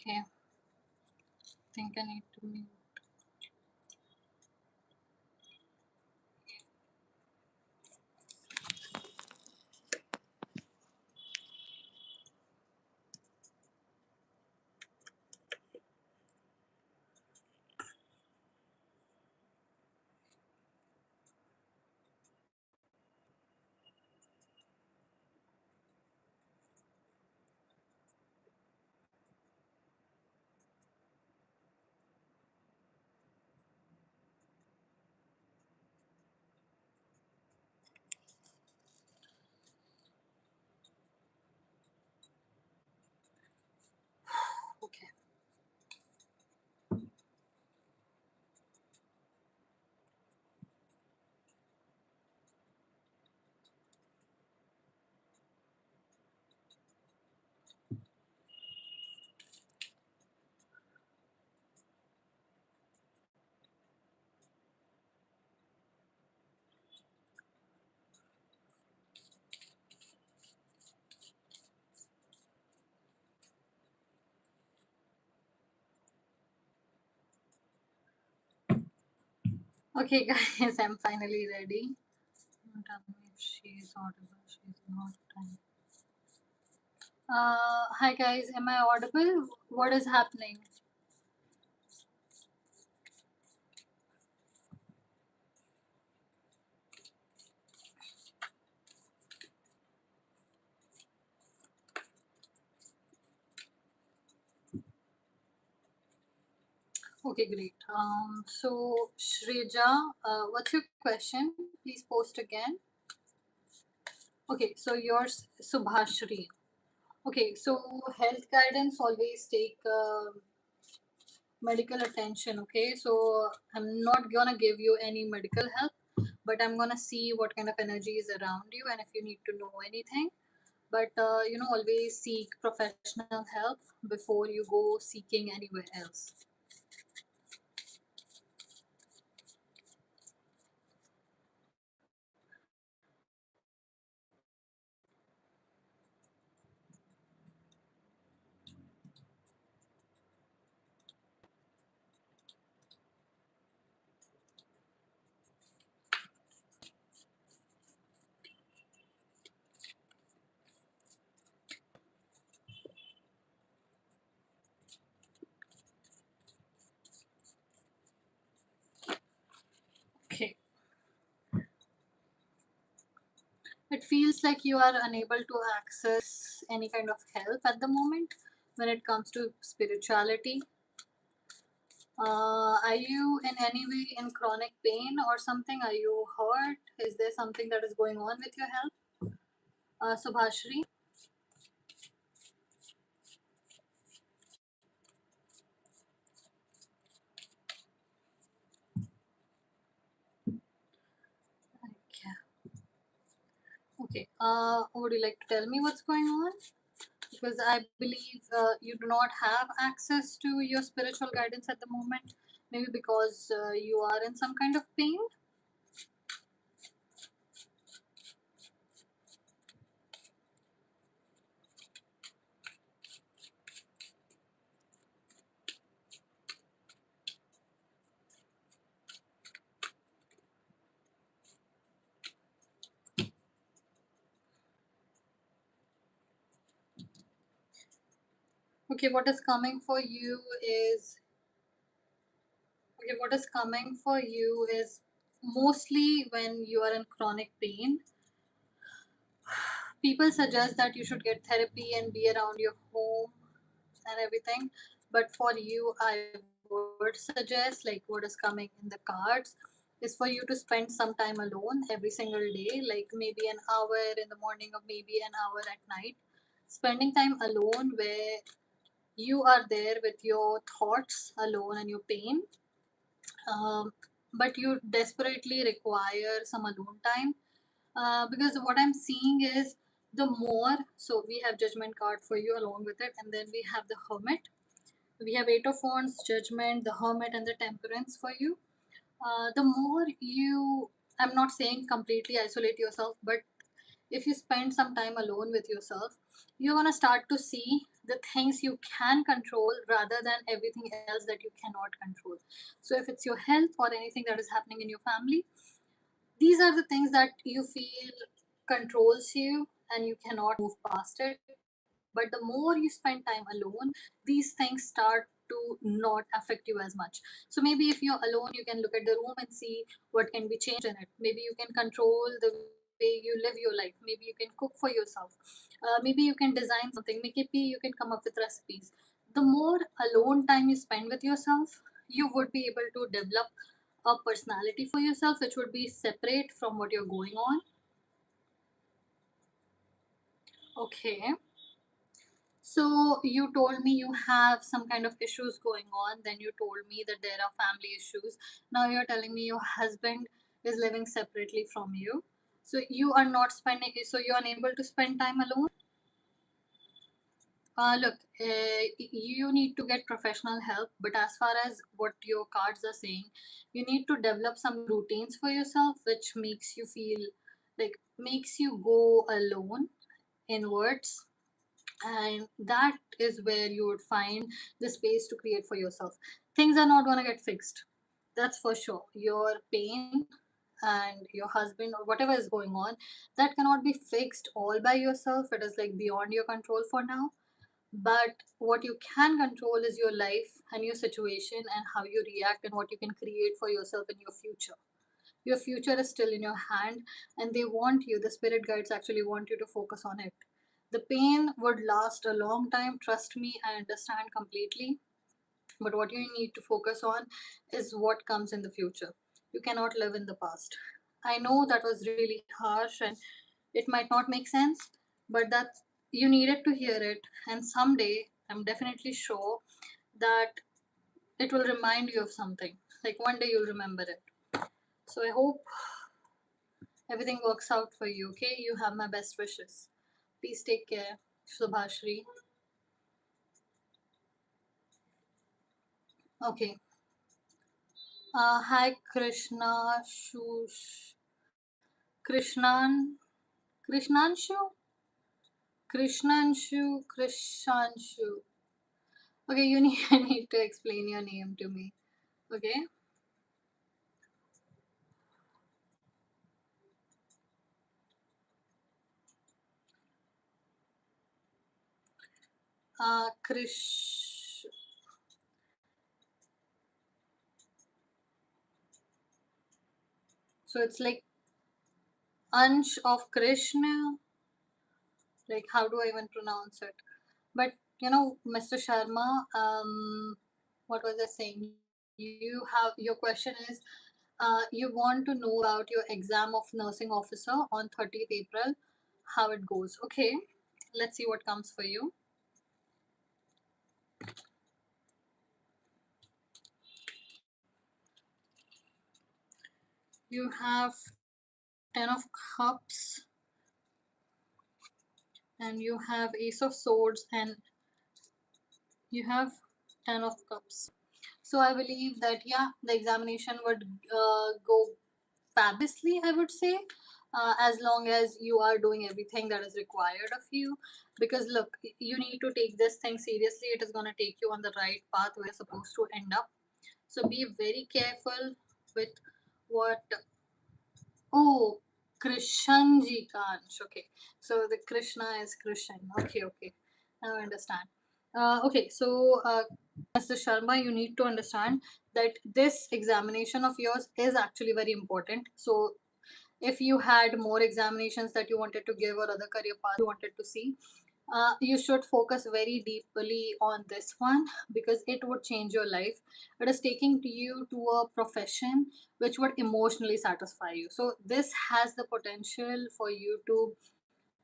Okay, think I need to mute. Okay. Okay, guys, I'm finally ready. Tell me if she's audible. She's not. Hi guys, am I audible? What is happening? Okay, great. So Shreja, what's your question? Please post again. Okay, so yours Subhashri. Okay, so health guidance always take medical attention. Okay, so I'm not gonna give you any medical help, but I'm gonna see what kind of energy is around you and if you need to know anything. But always seek professional help before you go seeking anywhere else. Okay. It feels like you are unable to access any kind of help at the moment when it comes to spirituality. Are you in any way in chronic pain or something? Are you hurt? Is there something that is going on with your health? Subhashri? Okay. Okay. Would you like to tell me what's going on? Because I believe you do not have access to your spiritual guidance at the moment. Maybe because you are in some kind of pain. Okay, what is coming for you is mostly when you are in chronic pain. People suggest that you should get therapy and be around your home and everything. But for you, I would suggest, like, what is coming in the cards is for you to spend some time alone every single day, like maybe an hour in the morning or maybe an hour at night. Spending time alone where you are there with your thoughts alone and your pain, but you desperately require some alone time, because what I'm seeing is the more, so we have judgment card for you along with it, and then we have the hermit. We have eight of wands, judgment, the hermit, and the temperance for you. The more you, I'm not saying completely isolate yourself, but if you spend some time alone with yourself, you're going to start to see the things you can control rather than everything else that you cannot control. So if it's your health or anything that is happening in your family, these are the things that you feel controls you and you cannot move past it. But the more you spend time alone, these things start to not affect you as much. So maybe if you're alone, you can look at the room and see what can be changed in it. Maybe you can control the way you live your life. Maybe you can cook for yourself. Maybe you can design something. Maybe you can come up with recipes. The more alone time you spend with yourself, you would be able to develop a personality for yourself which would be separate from what you're going on. Okay. So you told me you have some kind of issues going on. Then you told me that there are family issues. Now you're telling me your husband is living separately from you. So you are not spending. So you're unable to spend time alone. Look, you need to get professional help. But as far as what your cards are saying, you need to develop some routines for yourself, which makes you feel like makes you go alone inwards, and that is where you would find the space to create for yourself. Things are not going to get fixed, that's for sure. Your pain and your husband or whatever is going on, that cannot be fixed all by yourself. It is like beyond your control for now. But what you can control is your life and your situation and how you react and what you can create for yourself in your future. Your future is still in your hand, and they want you, the spirit guides actually want you to focus on it. The pain would last a long time, trust me, I understand completely. But what you need to focus on is what comes in the future. You cannot live in the past. I know that was really harsh and it might not make sense, but that you needed to hear it. And someday, I'm definitely sure that it will remind you of something. Like one day you'll remember it. So I hope everything works out for you, okay? You have my best wishes. Please take care. Subhashri. Okay. Hi, Krishna. Shush. Krishnan. Krishnanshu? Krishnanshu. Krishanshu. Okay, you need, I need to explain your name to me. Okay? Krish. So it's like Ansh of Krishna. Like, how do I even pronounce it? But Mr. Sharma, what was I saying? You have your question is, you want to know about your exam of nursing officer on 30th April, how it goes. Okay, let's see what comes for you. You have 10 of cups, and you have ace of swords, and you have 10 of cups. So I believe that, yeah, the examination would go fabulously, I would say, as long as you are doing everything that is required of you. Because look, you need to take this thing seriously. It is going to take you on the right path where you're supposed to end up. So be very careful with what. Oh, Krishanji Kanch. Okay, so the Krishna is Krishan. Okay, okay, now I understand. Okay, so Mr. Sharma, you need to understand that this examination of yours is actually very important. So if you had more examinations that you wanted to give or other career paths you wanted to see, you should focus very deeply on this one, because it would change your life. It is taking you to a profession which would emotionally satisfy you. So this has the potential for you to,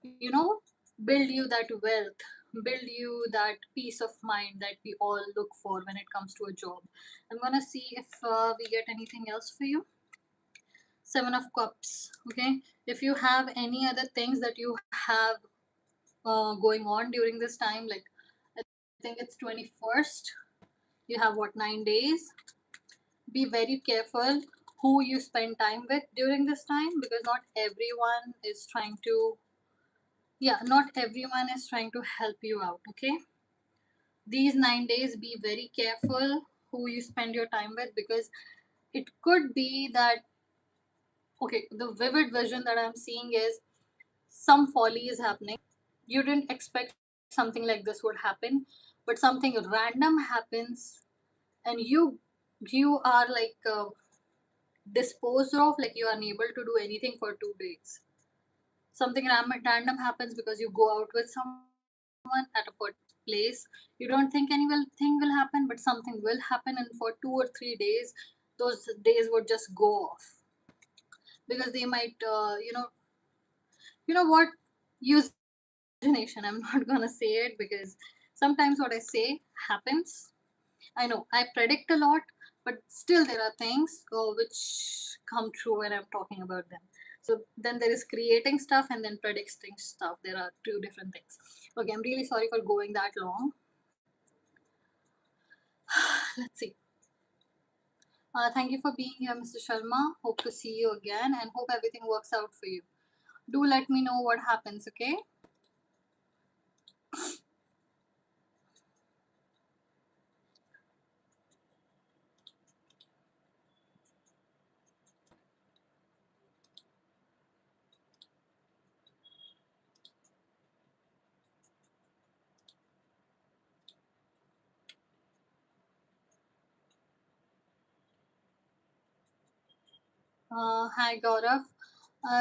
you know build you that wealth, build you that peace of mind that we all look for when it comes to a job. I'm gonna see if we get anything else for you. Seven of cups. Okay, if you have any other things that you have going on during this time, like I think it's 21st, you have what, 9 days. Be very careful who you spend time with during this time, because not everyone is trying to, yeah, not everyone is trying to help you out. Okay, these 9 days, be very careful who you spend your time with, because it could be that, okay, the vivid vision that I'm seeing is some folly is happening. You didn't expect something like this would happen, but something random happens, and you are like disposed of, like you are unable to do anything for 2 days. Something random happens because you go out with someone at a place. You don't think any thing will happen, but something will happen, and for 2 or 3 days, those days would just go off, because they might, you know what, use imagination. I'm not gonna say it, because sometimes what I say happens. I know I predict a lot, but still there are things which come true when I'm talking about them. So then there is creating stuff and then predicting stuff. There are two different things. Okay, I'm really sorry for going that long. Let's see. Thank you for being here, Mr. Sharma. Hope to see you again and hope everything works out for you. Do let me know what happens, okay? Hi, Gaurav.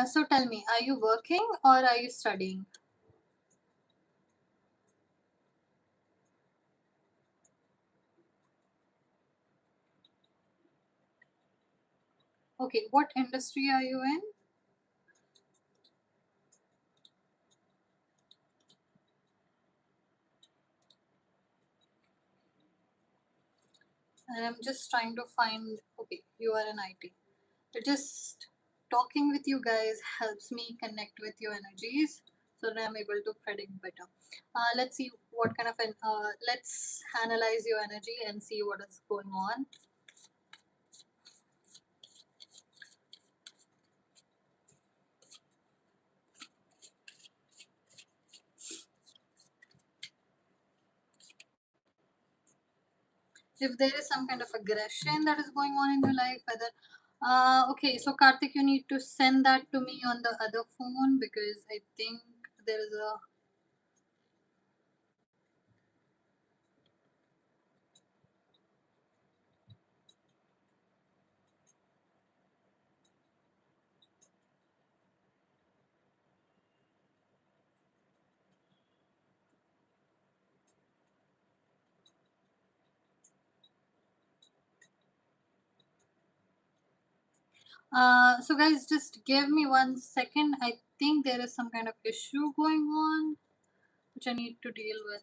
So tell me, are you working or are you studying? Okay, what industry are you in? And I'm just trying to find. Okay, you are in IT. But just talking with you guys helps me connect with your energies, so that I'm able to predict better. Let's see what kind of an. Let's analyze your energy and see what is going on. If there is some kind of aggression that is going on in your life, whether. Okay, so Karthik, you need to send that to me on the other phone, because I think there is a. So guys, just give me 1 second. I think there is some kind of issue going on which I need to deal with.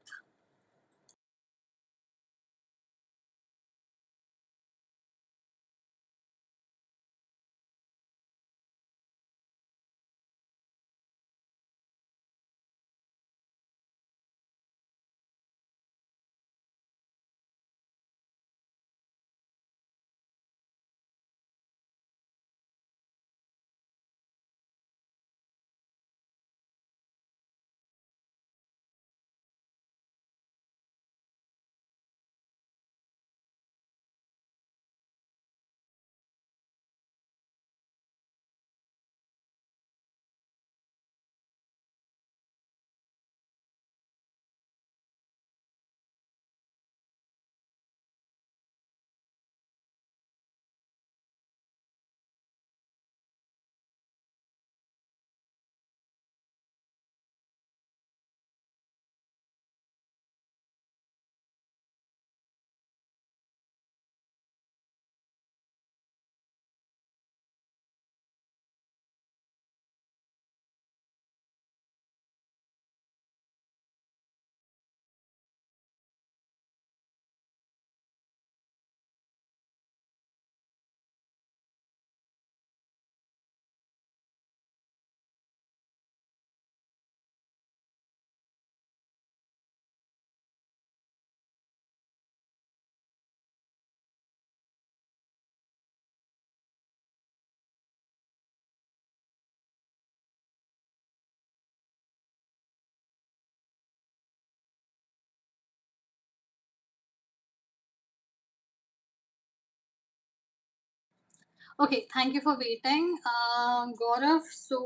Okay, thank you for waiting. Gaurav, so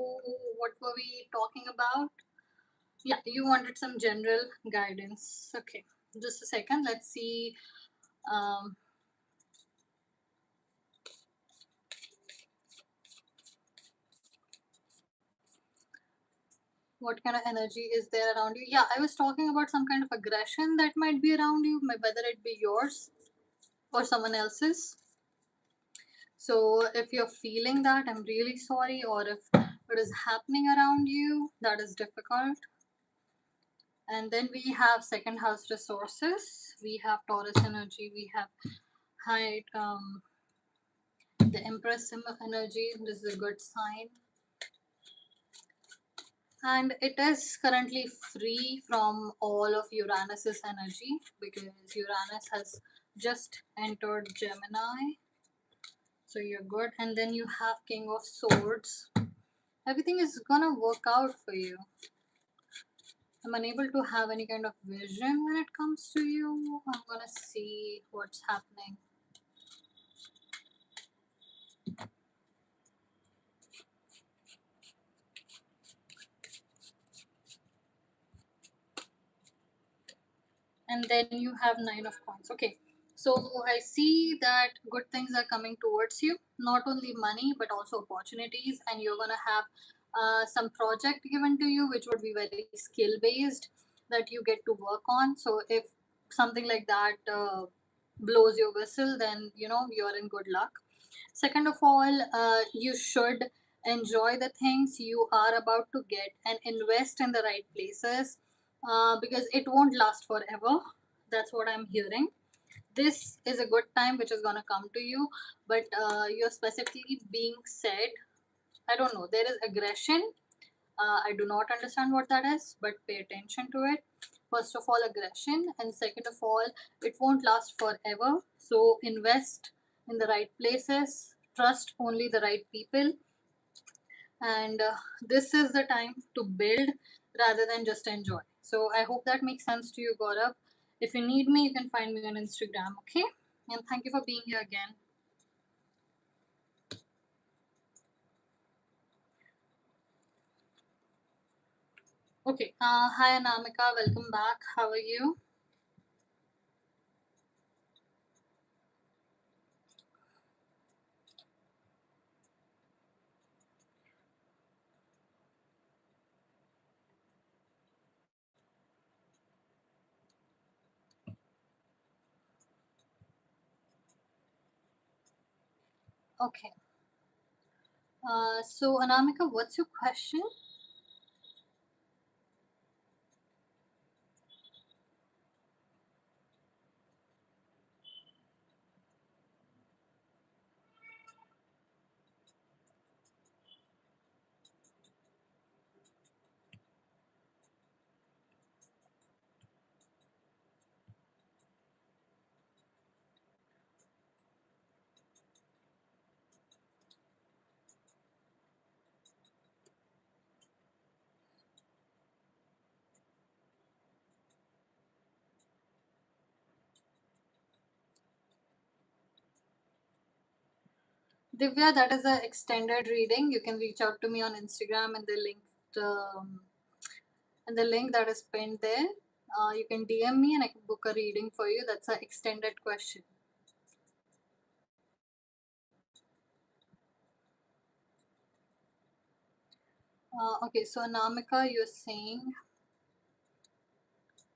what were we talking about? Yeah, you wanted some general guidance. Okay, just a second. Let's see um, what kind of energy is there around you. Yeah, I was talking about some kind of aggression that might be around you, whether it be yours or someone else's. So if you're feeling that, I'm really sorry, or if what is happening around you that is difficult. And then we have second house resources, we have Taurus energy, we have high the Empress energy. This is a good sign, and it is currently free from all of Uranus's energy because Uranus has just entered Gemini. So you're good. And then you have King of Swords. Everything is gonna work out for you. I'm unable to have any kind of vision when it comes to you. I'm gonna see what's happening. And then you have Nine of Coins. Okay, so I see that good things are coming towards you, not only money but also opportunities, and you're gonna have some project given to you which would be very skill based that you get to work on. So if something like that blows your whistle, then you know you're in good luck. Second of all, you should enjoy the things you are about to get and invest in the right places because it won't last forever. That's what I'm hearing. This is a good time which is going to come to you, but you're specifically being said, I don't know, there is aggression. I do not understand what that is, but pay attention to it. First of all, aggression, and second of all, it won't last forever. So invest in the right places, trust only the right people, and this is the time to build rather than just enjoy. So I hope that makes sense to you, Gaurav. If you need me, you can find me on Instagram, okay? And thank you for being here again. Okay, hi Anamika, welcome back. How are you? Okay. So Anamika, what's your question? Divya, that is an extended reading. You can reach out to me on Instagram and um, the link that is pinned there. You can DM me and I can book a reading for you. That's an extended question. Okay, so Anamika, you're saying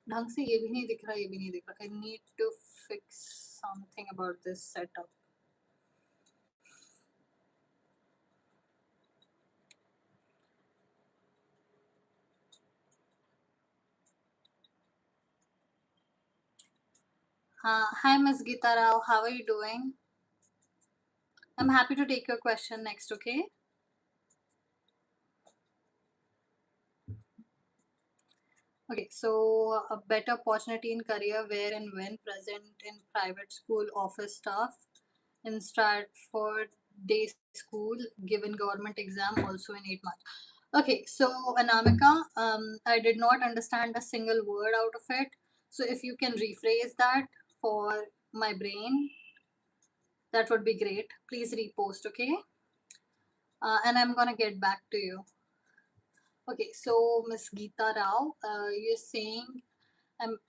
ढंग से ये भी नहीं दिख रहा, ये भी नहीं दिख रहा. I need to fix something about this setup. Hi, Miss Geeta Rao. How are you doing? I'm happy to take your question next, okay? Okay, so a better opportunity in career where and when present in private school office staff in Stratford day school given government exam also in 8 months. Okay, so Anamika, I did not understand a single word out of it. So if you can rephrase that for my brain. That would be great. Please repost, okay? And I'm gonna get back to you. Okay, so Miss Geeta Rao, you're saying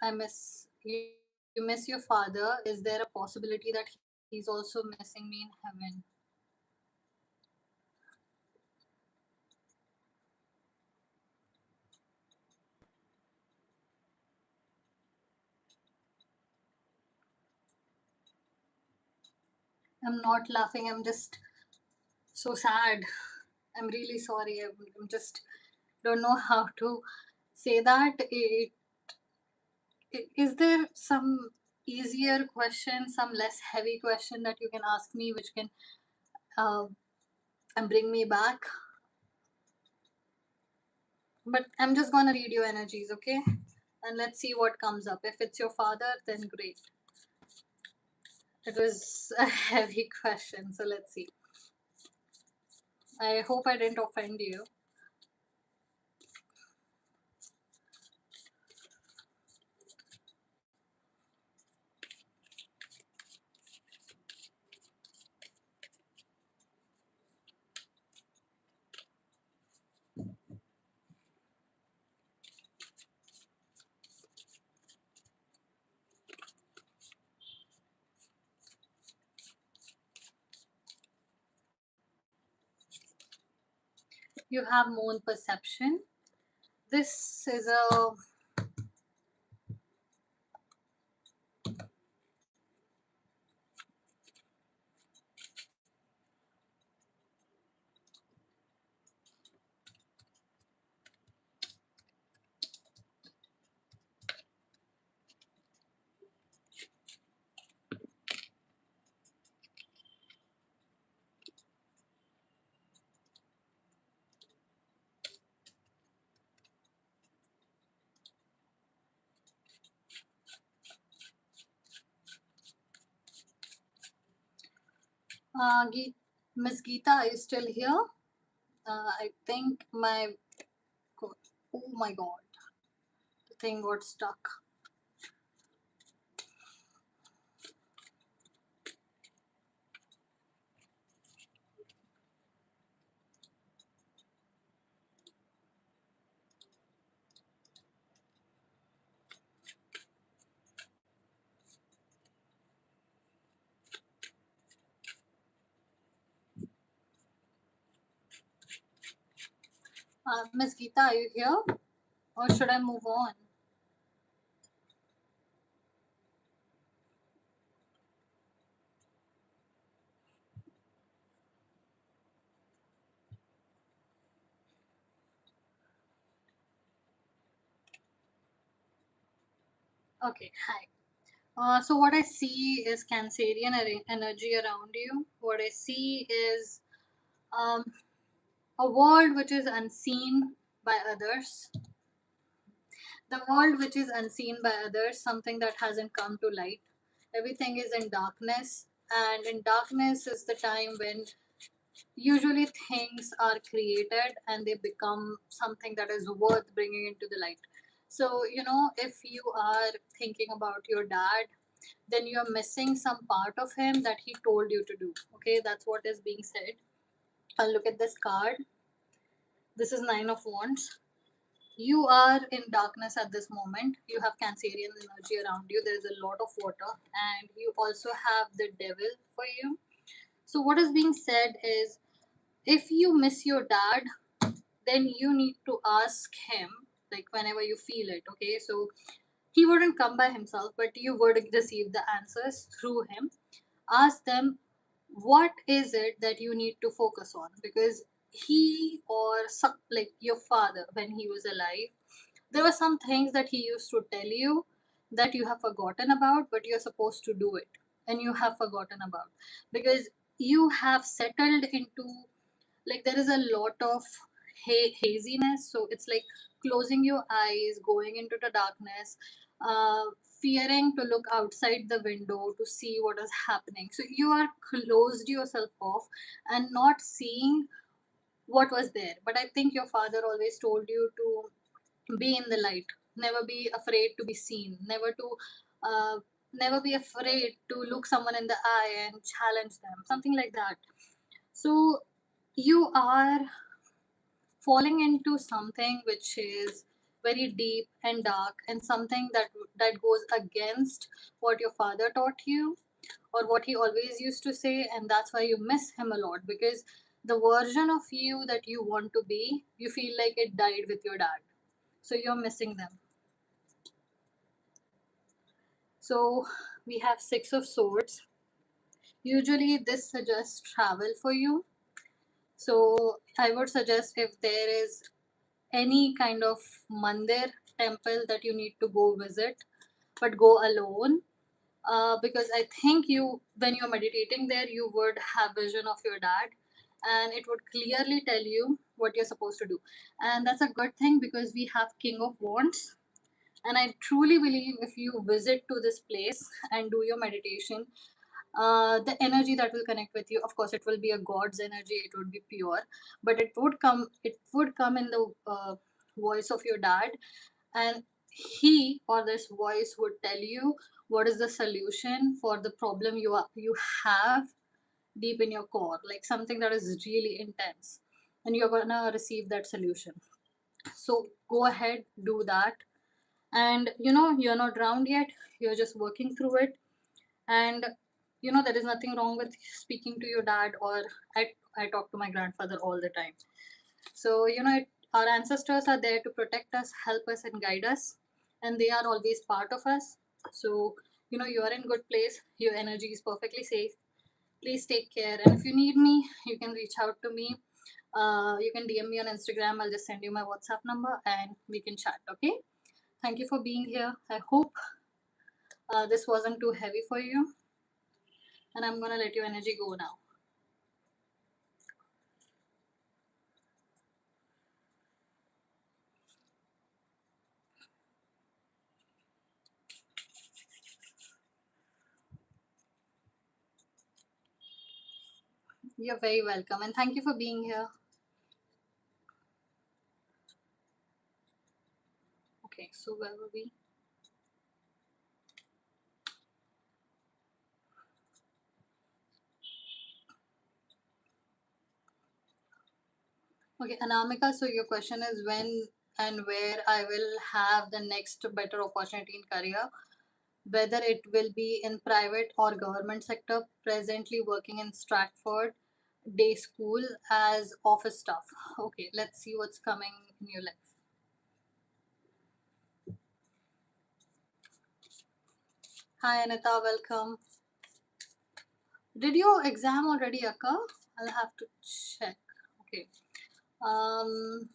I miss you, you miss your father. Is there a possibility that he's also missing me in heaven? I'm not laughing. I'm just so sad. I'm really sorry. I'm just don't know how to say that. Is there some easier question, some less heavy question that you can ask me, which can uh, and bring me back? But I'm just gonna read your energies, okay? And let's see what comes up. If it's your father, then great. It was a heavy question, so let's see. I hope I didn't offend you. You have moon perception. This is a Miss Geeta. Are you still here? I think oh my god, the thing got stuck. Miss Geeta, are you here? Or should I move on? Okay, hi. So what I see is Cancerian energy around you. What I see is um, a world which is unseen by others. The world which is unseen by others, something that hasn't come to light. Everything is in darkness, and in darkness is the time when usually things are created and they become something that is worth bringing into the light. So, if you are thinking about your dad, then you're missing some part of him that he told you to do. Okay, that's what is being said. I'll look at this card. This is Nine of Wands. You are in darkness at this moment. You have Cancerian energy around you. There is a lot of water, and you also have the devil for you. So, what is being said is if you miss your dad, then you need to ask him, like whenever you feel it. Okay, so he wouldn't come by himself, but you would receive the answers through him. Ask them what is it that you need to focus on, because he or some, like your father when he was alive, there were some things that he used to tell you that you have forgotten about, but you're supposed to do it, and you have forgotten about because you have settled into, like, there is a lot of haziness. So it's like closing your eyes, going into the darkness, uh, fearing to look outside the window to see what is happening. So you are closed yourself off and not seeing what was there. But I think your father always told you to be in the light, never be afraid to be seen, never to never be afraid to look someone in the eye and challenge them, something like that. So you are falling into something which is very deep and dark, and something that goes against what your father taught you or what he always used to say, and that's why you miss him a lot, because the version of you that you want to be, you feel like it died with your dad, so you're missing them. So we have Six of Swords. Usually this suggests travel for you, so I would suggest, if there is any kind of mandir, temple that you need to go visit, but go alone, because I think you, when you're meditating there, you would have vision of your dad, and it would clearly tell you what you're supposed to do. And that's a good thing, because we have King of Wands, and I truly believe if you visit to this place and do your meditation, the energy that will connect with you, of course it will be a god's energy, it would be pure, but it would come in the voice of your dad, and he or this voice would tell you what is the solution for the problem you have deep in your core, like something that is really intense, and you're gonna receive that solution. So go ahead, do that. And you're not drowned yet, you're just working through it. And there is nothing wrong with speaking to your dad, or I talk to my grandfather all the time. So our ancestors are there to protect us, help us, and guide us, and they are always part of us. So you are in good place, your energy is perfectly safe. Please take care, and if you need me, you can reach out to me. You can DM me on Instagram, I'll just send you my WhatsApp number and we can chat. Okay, thank you for being here. I hope this wasn't too heavy for you, and I'm gonna let your energy go now. You're very welcome, and thank you for being here. Okay, so where were we? Okay, Anamika, so your question is when and where I will have the next better opportunity in career, whether it will be in private or government sector. Presently working in Stratford day school as office staff. Okay, let's see what's coming in your life. Hi Anita, welcome. Did your exam already occur? I'll have to check. Okay. Um,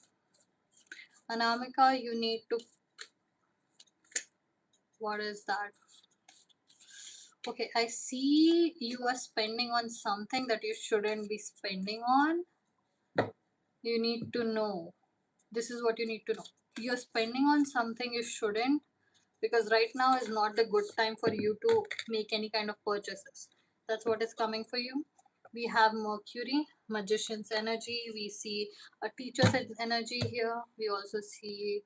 Anamika, you need to. What is that? Okay, I see you are spending on something that you shouldn't be spending on. You need to know. This is what you need to know. You're spending on something you shouldn't, because right now is not the good time for you to make any kind of purchases. That's what is coming for you. We have Mercury, magician's energy. We see a teacher's energy here. We also see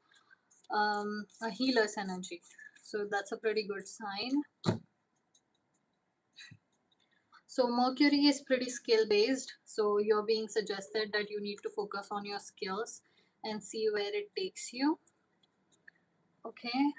a healer's energy. So that's a pretty good sign. So Mercury is pretty skill based. So you're being suggested that you need to focus on your skills and see where it takes you. Okay.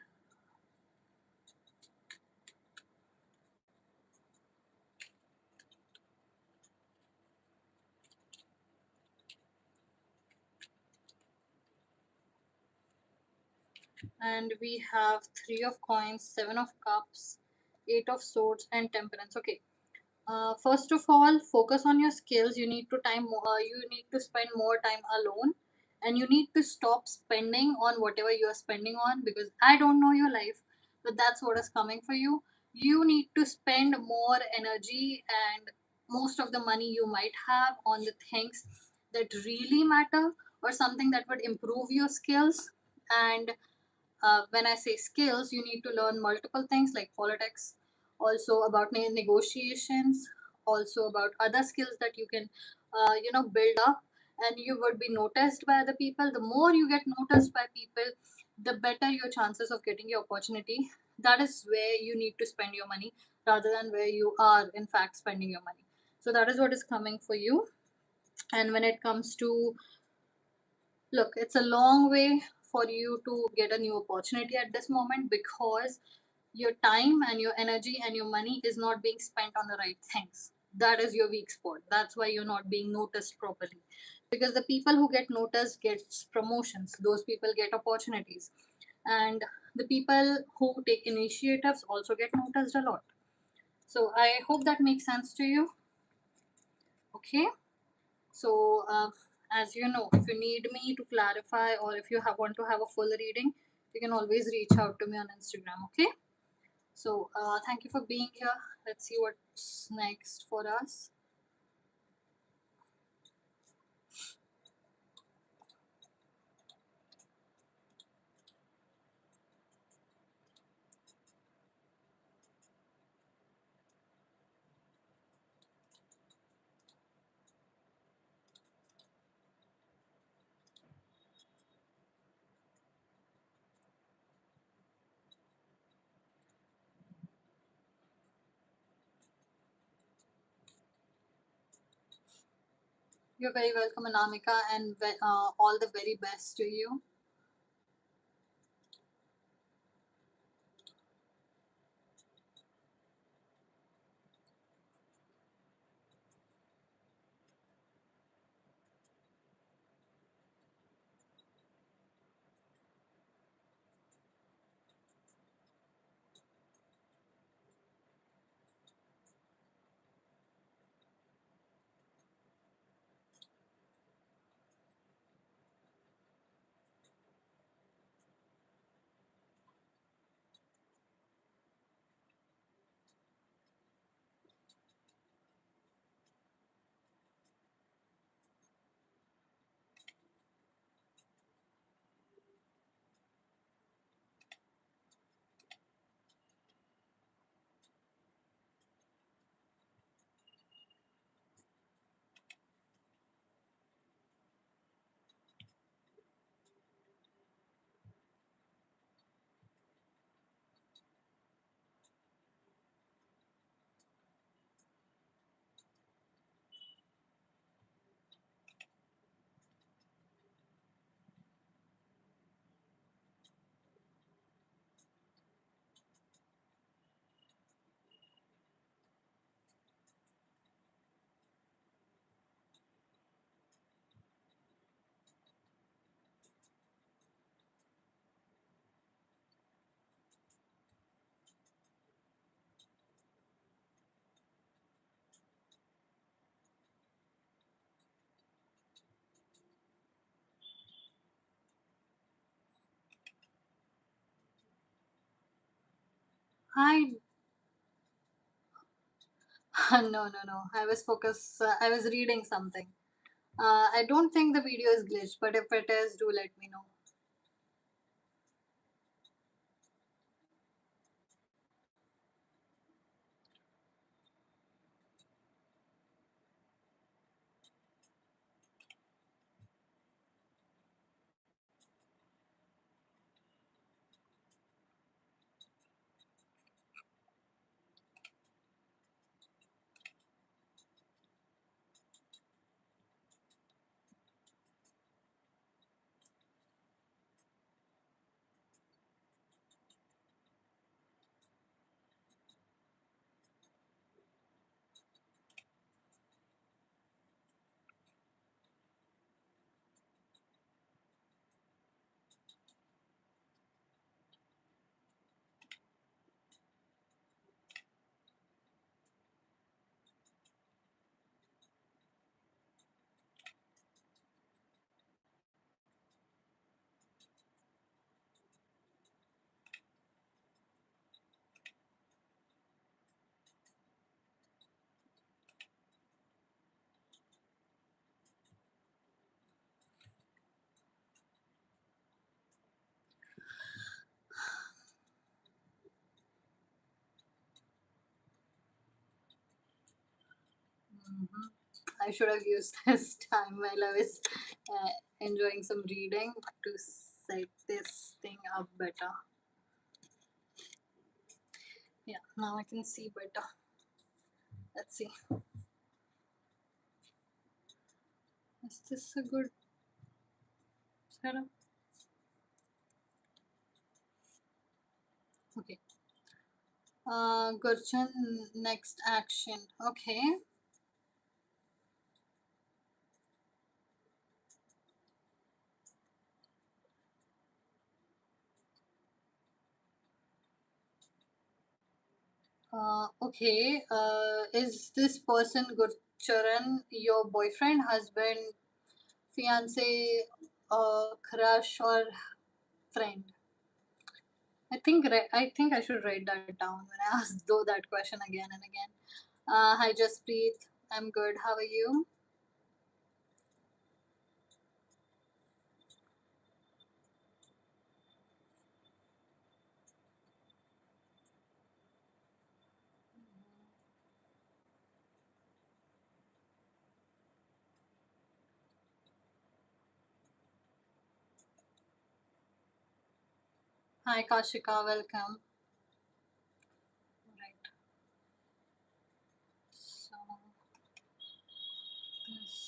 And we have Three of Coins, Seven of Cups, Eight of Swords, and Temperance. Okay. First of all, focus on your skills. You need to you need to spend more time alone, and you need to stop spending on whatever you are spending on, because I don't know your life, but that's what is coming for you. You need to spend more energy and most of the money you might have on the things that really matter, or something that would improve your skills. And when I say skills, you need to learn multiple things like politics, also about negotiations, also about other skills that you can, build up, and you would be noticed by other people. The more you get noticed by people, the better your chances of getting your opportunity. That is where you need to spend your money rather than where you are in fact spending your money. So that is what is coming for you. And when it comes to, look, it's a long way for you to get a new opportunity at this moment, because your time and your energy and your money is not being spent on the right things. That is your weak spot. That's why you're not being noticed properly, because the people who get noticed gets promotions, those people get opportunities, and the people who take initiatives also get noticed a lot. So I hope that makes sense to you. Okay. So, as you know, if you need me to clarify, or if you want to have a full reading, you can always reach out to me on Instagram. Okay. So, thank you for being here. Let's see what's next for us. You're very welcome, Anamika, and all the very best to you. I no. I was focused. I was reading something. I don't think the video is glitched, but if it is, do let me know. Mhm. I should have used this time while I was enjoying some reading to set this thing up better. Yeah, now I can see better. Let's see. Is this a good setup? Okay. Gurchan, next action. Okay. Okay. Is this person Gurcharan your boyfriend, husband, fiance, crush, or friend? I think I should write that down when I ask though that question again and again. Hi, Jaspreet. I'm good. How are you? Hi, Kashika. Welcome. Right. So this.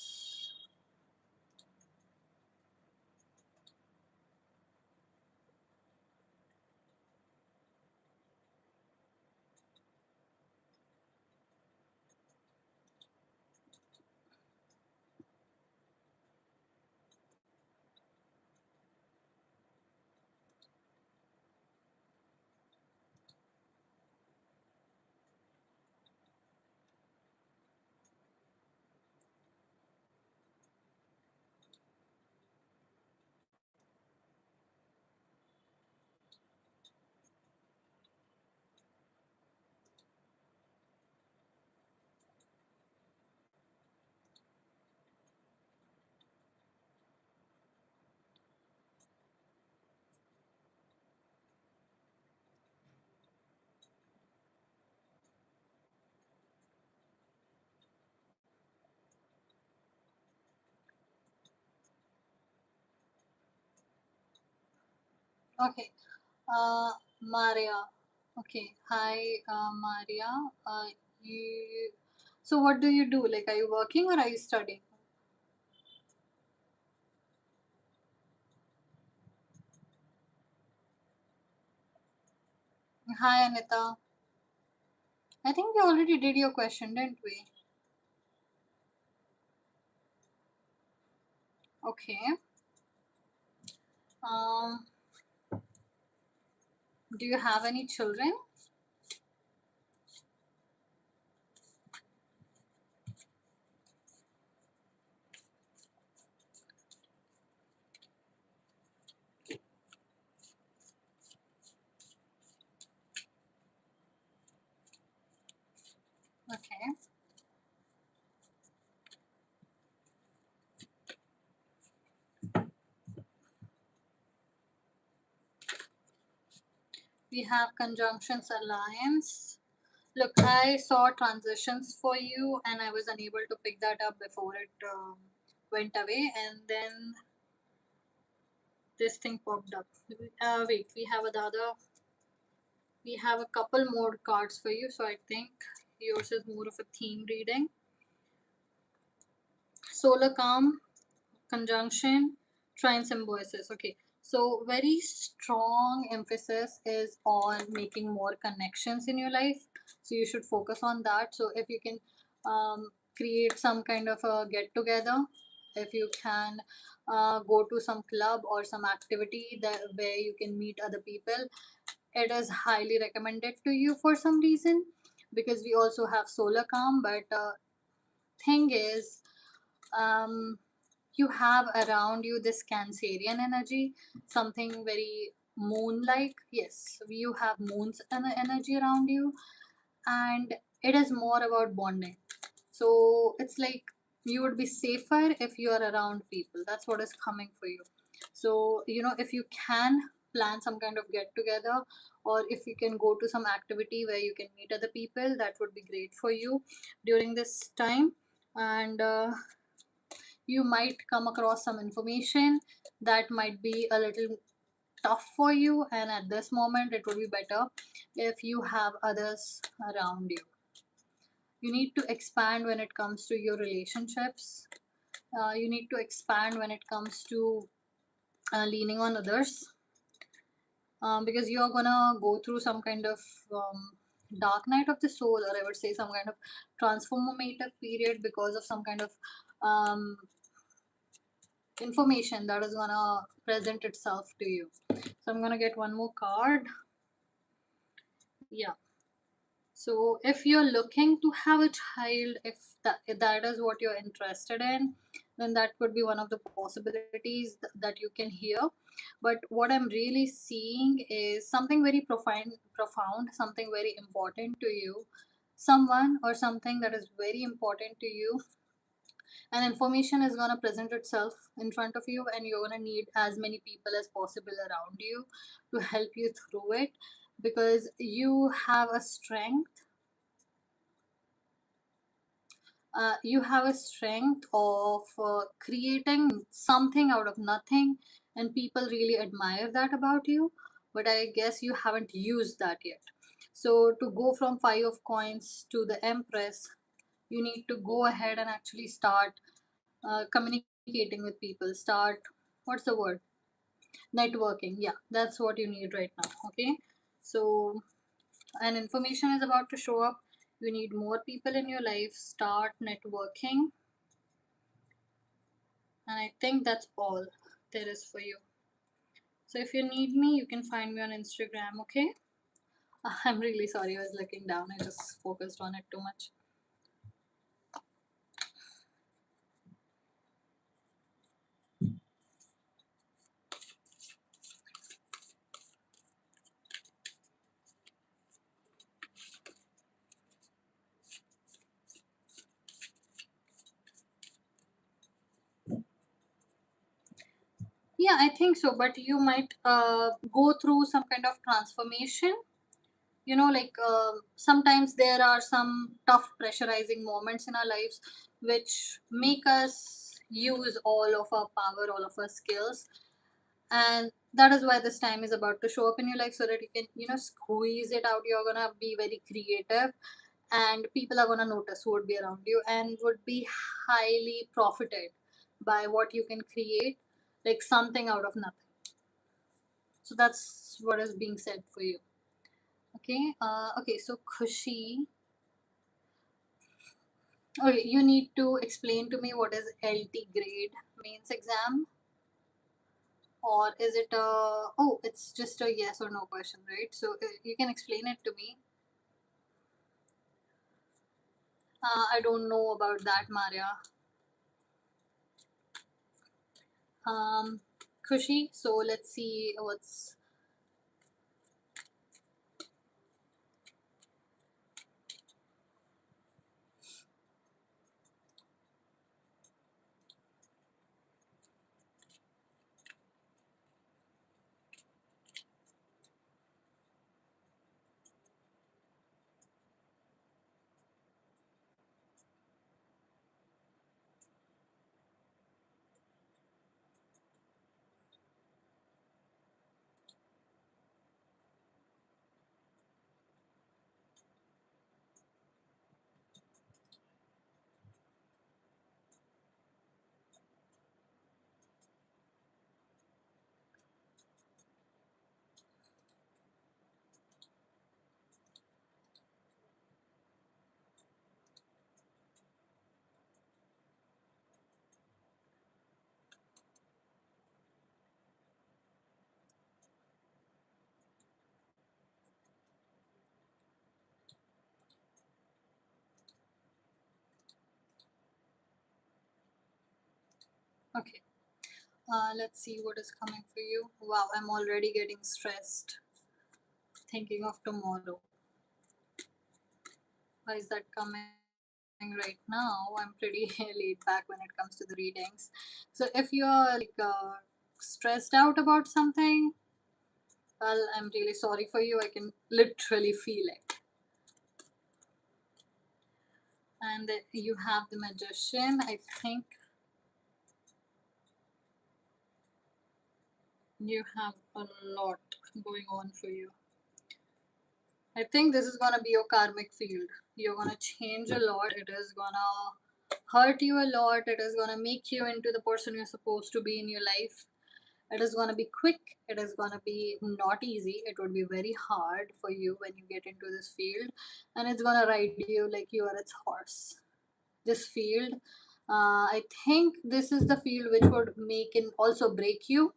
Okay. Maria. Okay. Hi, Maria. You. So what do you do? Like, are you working or are you studying? Hi, Anita. I think we already did your question, didn't we? Okay. Um, do you have any children? Okay. We have conjunctions alliance. Look, I saw transitions for you and I was unable to pick that up before it went away. And then this thing popped up. Wait, we have a couple more cards for you. So I think yours is more of a theme reading. Solar calm, conjunction, trine symbiosis. Okay, so very strong emphasis is on making more connections in your life. So you should focus on that. So if you can create some kind of a get together, if you can go to some club or some activity that where you can meet other people, it is highly recommended to you for some reason, because we also have solar calm. But thing is, um, you have around you this Cancerian energy, something very moon like. Yes, you have moon's energy around you, and it is more about bonding. So it's like you would be safer if you are around people. That's what is coming for you. So, if you can plan some kind of get together, or if you can go to some activity where you can meet other people, that would be great for you during this time. And you might come across some information that might be a little tough for you, and at this moment it would be better if you have others around you. You need to expand when it comes to your relationships. You need to expand when it comes to leaning on others, because you're gonna go through some kind of dark night of the soul, or I would say some kind of transformative period, because of some kind of um, information that is gonna present itself to you. So I'm gonna get one more card. Yeah. So if you're looking to have a child, if that is what you're interested in, then that could be one of the possibilities that you can hear. But what I'm really seeing is something very profound, something very important to you, someone or something that is very important to you, and information is going to present itself in front of you, and you're going to need as many people as possible around you to help you through it, because you have a strength of creating something out of nothing, and people really admire that about you, but I guess you haven't used that yet. So to go from 5 of coins to the Empress, you need to go ahead and actually start communicating with people, start, what's the word, networking. Yeah, that's what you need right now. Okay, so and information is about to show up. You need more people in your life, start networking, and I think that's all there is for you. So if you need me, you can find me on Instagram. Okay. I'm really sorry, I was looking down, I just focused on it too much. Yeah, I think so, but you might go through some kind of transformation. Like sometimes there are some tough pressurizing moments in our lives which make us use all of our power, all of our skills, and that is why this time is about to show up in your life, so that you can squeeze it out. You're gonna be very creative, and people are gonna notice who would be around you and would be highly profited by what you can create, like something out of nothing. So that's what is being said for you. Okay. Okay, so Khushi, okay, you need to explain to me what is LT grade mains exam, or is it a, oh, it's just a yes or no question, right? So you can explain it to me. I don't know about that, Maria. Khushi, so let's see what's. Okay. Let's see what is coming for you. Wow, I'm already getting stressed thinking of tomorrow. Why is that coming right now? I'm pretty laid back when it comes to the readings. So if you're like stressed out about something, well, I'm really sorry for you. I can literally feel it. And you have the Magician. I think You have a lot going on for you. I think this is gonna be your karmic field. You're gonna change a lot. It is gonna hurt you a lot. It is gonna make you into the person you're supposed to be in your life. It is gonna be quick. It is gonna be not easy. It would be very hard for you when you get into this field, and it's gonna ride you like you are its horse. This field, I think this is the field which would make and also break you.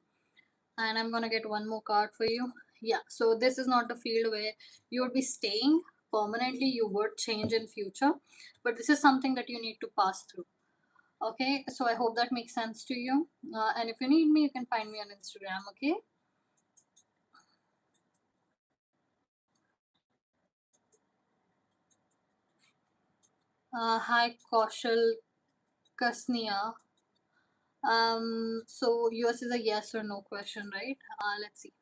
And I'm gonna get one more card for you. Yeah, so this is not a field where you would be staying permanently. You would change in future, but this is something that you need to pass through. Okay, so I hope that makes sense to you. And if you need me, you can find me on Instagram. Okay. Hi, Kaushal Kasnia. So yours is a yes or no question, right? Let's see.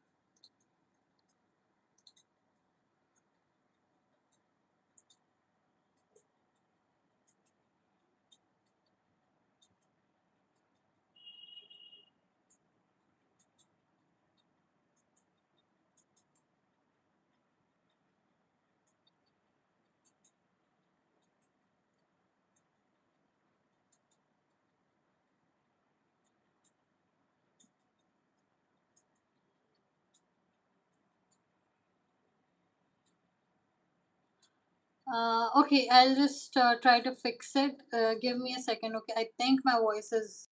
Okay, I'll just try to fix it. Give me a second. Okay, I think my voice is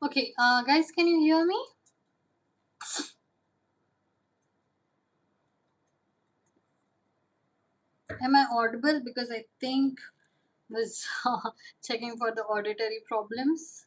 Okay, guys, can you hear me? Am I audible? Because I think was checking for the auditory problems.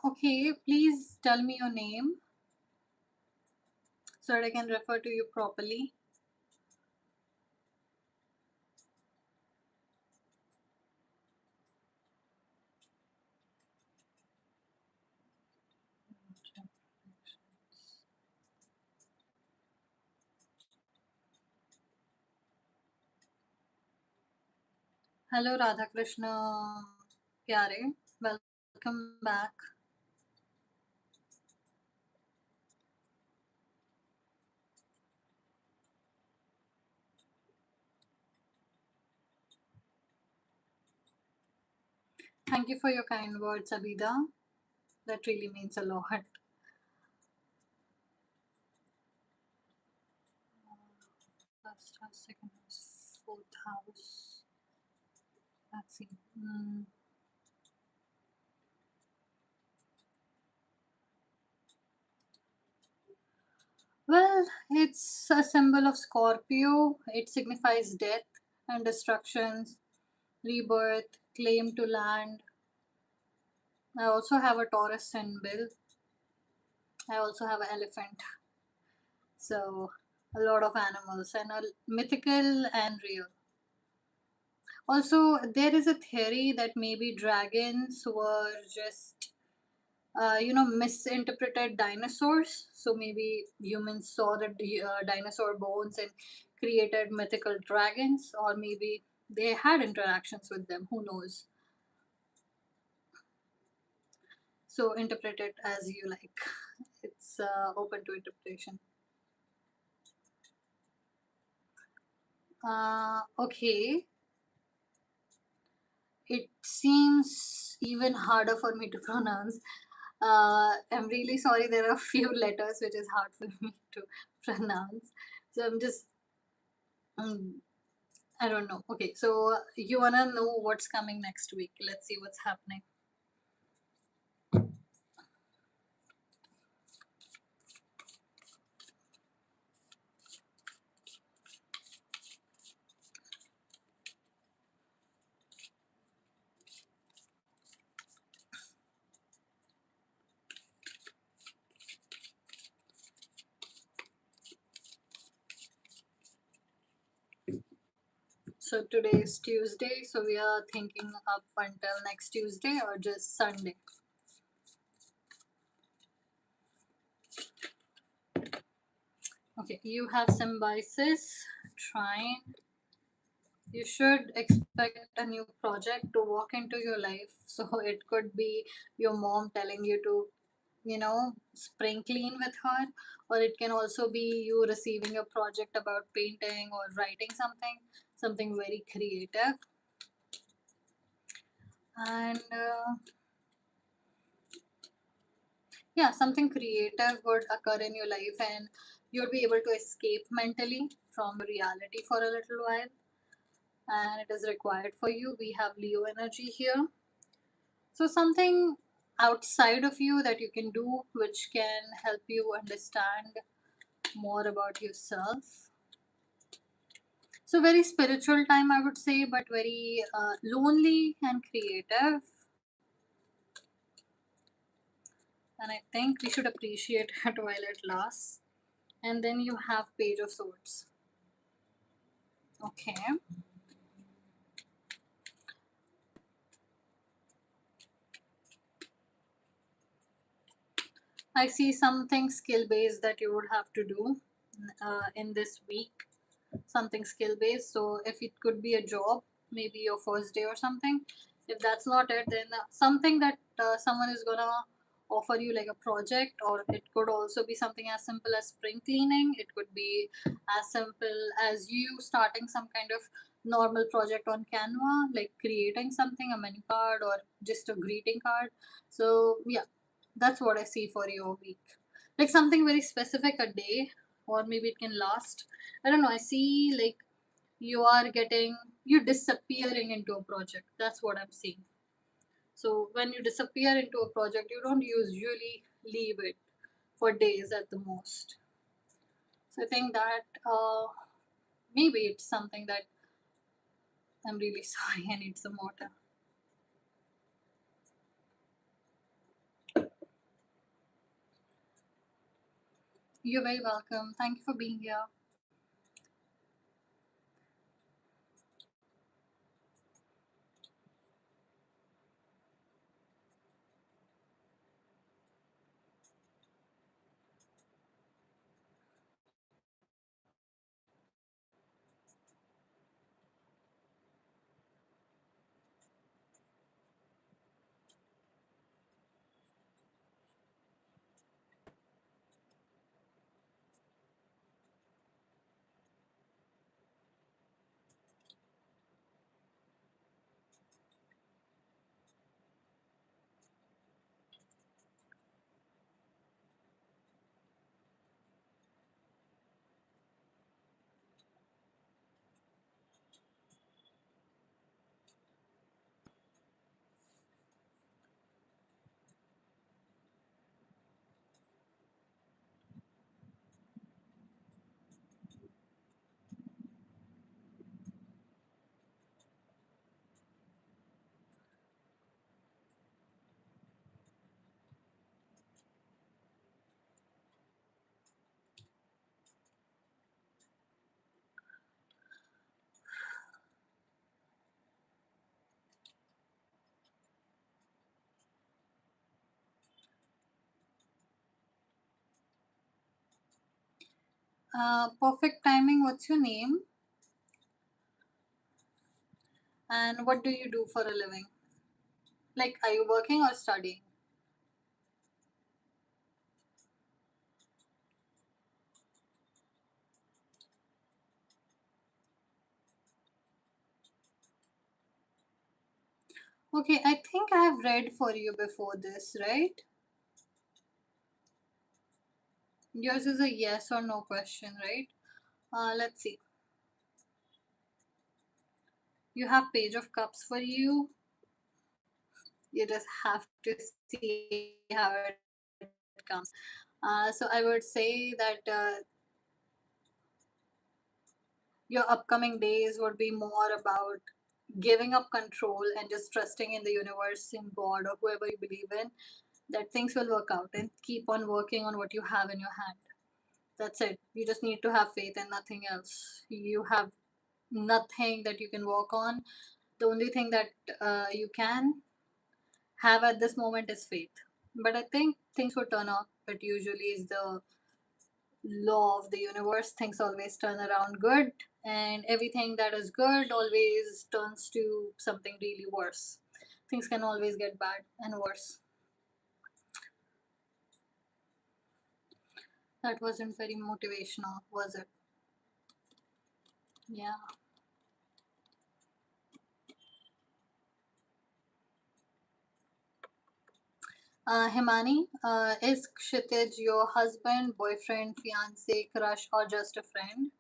Okay, please tell me your name so that I can refer to you properly. Hello, Radhakrishna Pyare. Welcome back. Thank you for your kind words, Abida. That really means a lot. First house, second house, fourth house. Let's see. Well, it's a symbol of Scorpio. It signifies death and destructions, rebirth, claim to land. I also have a Taurus symbol. I also have an elephant. So, a lot of animals and a mythical and real. Also, there is a theory that maybe dragons were just misinterpreted dinosaurs. So maybe humans saw the dinosaur bones and created mythical dragons, or maybe they had interactions with them, who knows. So interpret it as you like. It's open to interpretation. Okay, it seems even harder for me to pronounce. I'm really sorry, there are a few letters which is hard for me to pronounce. So I'm just, um, I don't know. Okay, so you wanna know what's coming next week? Let's see what's happening. So today is Tuesday, so we are thinking up until next Tuesday or just Sunday. Okay, you have symbiosis, trine. You should expect a new project to walk into your life. So it could be your mom telling you to, spring clean with her, or it can also be you receiving a project about painting or writing something very creative. And yeah, something creative would occur in your life, and you'll be able to escape mentally from reality for a little while, and it is required for you. We have Leo energy here. So, something outside of you that you can do which can help you understand more about yourself. So, very spiritual time, I would say, but very lonely and creative. And I think we should appreciate it while it lasts. And then you have Page of Swords. Okay. I see something skill based that you would have to do in this week, something skill based. So if it could be a job, maybe your first day or something. If that's not it, then something that someone is gonna offer you, like a project, or it could also be something as simple as spring cleaning. It could be as simple as you starting some kind of normal project on Canva, like creating something, a menu card or just a greeting card. So yeah, that's what I see for your week. Like something very specific, a day, or maybe it can last. I don't know. I see like you disappearing into a project. That's what I'm seeing. So when you disappear into a project, you don't usually leave it for days at the most. So I think that maybe it's something that I'm really sorry. I need some water. You're very welcome. Thank you for being here. Perfect timing. What's your name? And what do you do for a living? Like, are you working or studying? Okay, I think I have read for you before this, right? Yours is a yes or no question, right? Let's see. You have Page of Cups for you. You just have to see how it comes. So I would say that your upcoming days would be more about giving up control and just trusting in the universe, in God, or whoever you believe in, that things will work out, and keep on working on what you have in your hand. That's it. You just need to have faith and nothing else. You have nothing that you can work on. The only thing that you can have at this moment is faith. But I think things will turn out. It usually is the law of the universe. Things always turn around good, and everything that is good always turns to something really worse. Things can always get bad and worse. That wasn't very motivational, was it? Yeah. Himani, is Kshitij your husband, boyfriend, fiance, crush, or just a friend?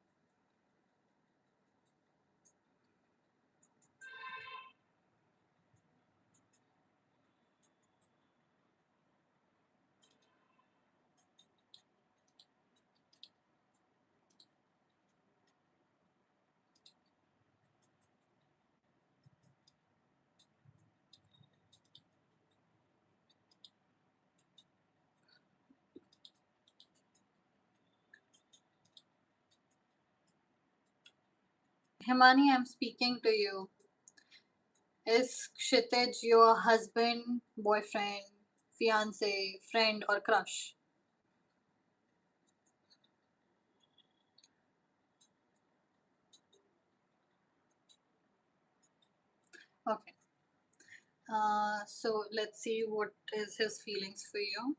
Himani, I'm speaking to you. Is Kshitij your husband, boyfriend, fiance, friend, or crush? Okay. So let's see what is his feelings for you.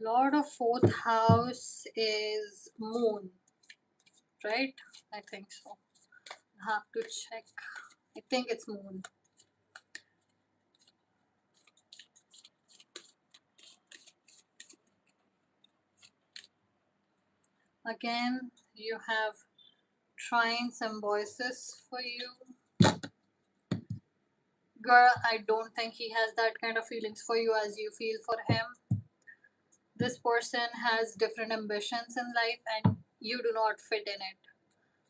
Lord of fourth house is moon, right? I think so. Have to check. I think it's moon. Again, you have trine symbiosis for you. Girl, I don't think he has that kind of feelings for you as you feel for him. This person has different ambitions in life and you do not fit in it.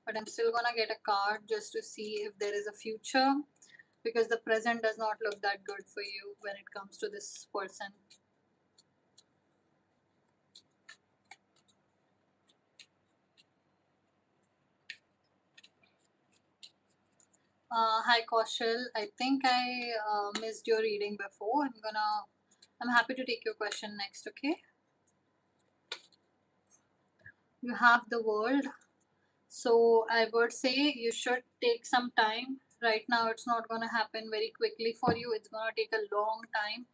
But I'm still gonna get a card just to see if there is a future, because the present does not look that good for you when it comes to this person. Hi Kaushal, I think I missed your reading before. I'm happy to take your question next, okay? You have the world. So I would say you should take some time. Right now, it's not gonna happen very quickly for you. It's gonna take a long time.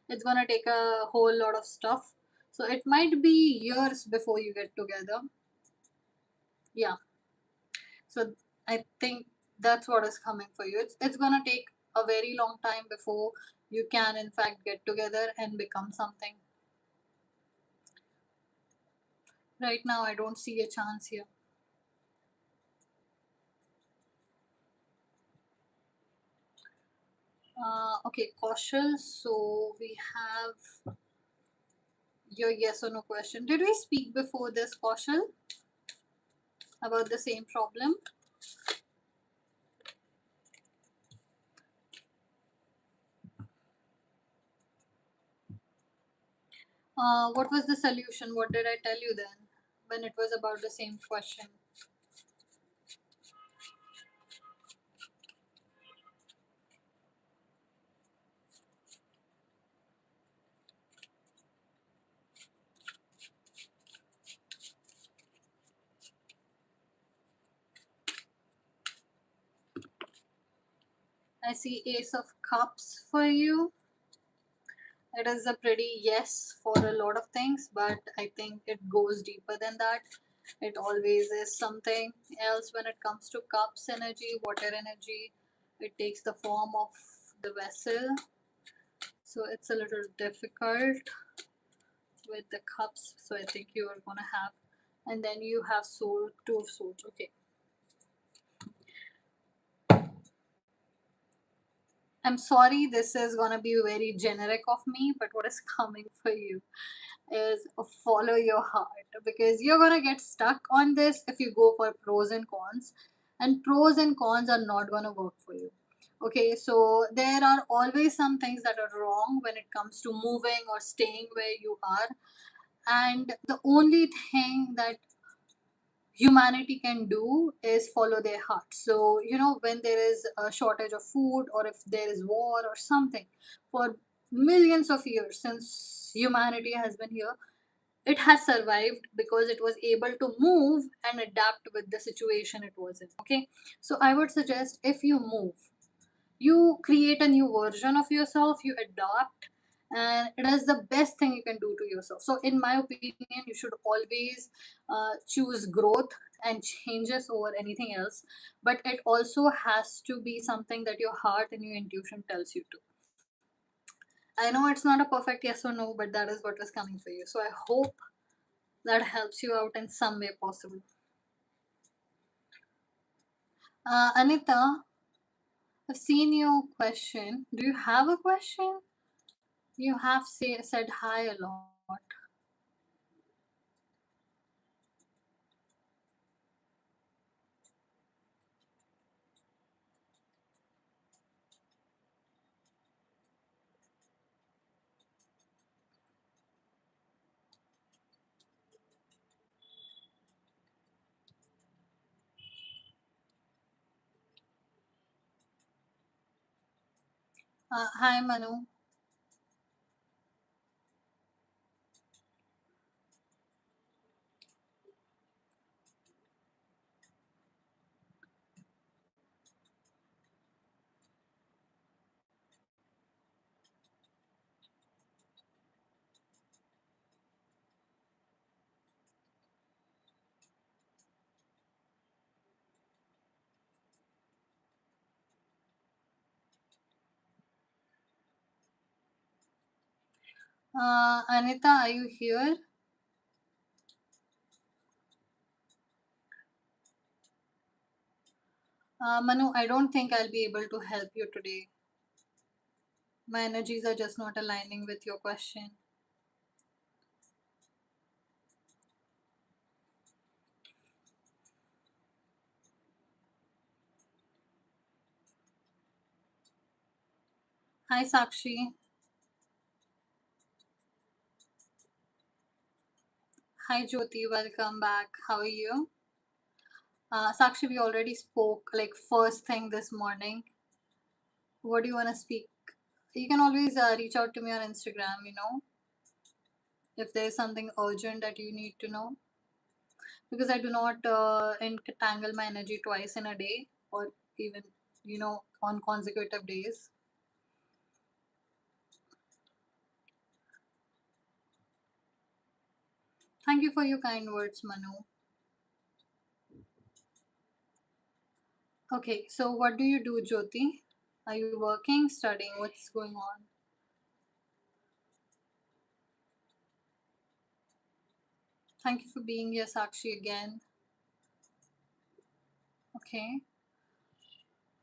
It's gonna take a whole lot of stuff. So it might be years before you get together. Yeah. So I think that's what is coming for you. It's gonna take a very long time before you can in fact get together and become something. Right now, I don't see a chance here. Okay, Kaushal. So we have your yes or no question. Did we speak before this, Kaushal, about the same problem? What was the solution? What did I tell you then when it was about the same question? I see Ace of Cups for you. It is a pretty yes for a lot of things, but I think it goes deeper than that. It always is something else when it comes to cups energy, water energy. It takes the form of the vessel, so it's a little difficult with the cups. So I think you are gonna have, and then you have soul, two of swords. Okay, I'm sorry, this is gonna be very generic of me, but what is coming for you is follow your heart, because you're gonna get stuck on this if you go for pros and cons, and pros and cons are not gonna work for you. Okay, so there are always some things that are wrong when it comes to moving or staying where you are, and the only thing that humanity can do is follow their heart. So when there is a shortage of food, or if there is war or something, for millions of years since humanity has been here, it has survived because it was able to move and adapt with the situation it was in. Okay, so I would suggest, if you move, you create a new version of yourself, you adapt, and it is the best thing you can do to yourself. So in my opinion, you should always choose growth and changes over anything else, but it also has to be something that your heart and your intuition tells you to. I know it's not a perfect yes or no, but that is what is coming for you. So I hope that helps you out in some way possible. Anita, I've seen your question. Do you have a question? You have said hi a lot. Hi, Manu. Anita, are you here? Manu, I don't think I'll be able to help you today. My energies are just not aligning with your question. Hi, Sakshi. Hi, Jyoti. Welcome back. How are you? Sakshi, we already spoke like first thing this morning. What do you want to speak? You can always reach out to me on Instagram, if there is something urgent that you need to know. Because I do not entangle my energy twice in a day, or even, on consecutive days. Thank you for your kind words, Manu. Okay, so what do you do, Jyoti? Are you working, studying? What's going on? Thank you for being here, Sakshi, again. Okay.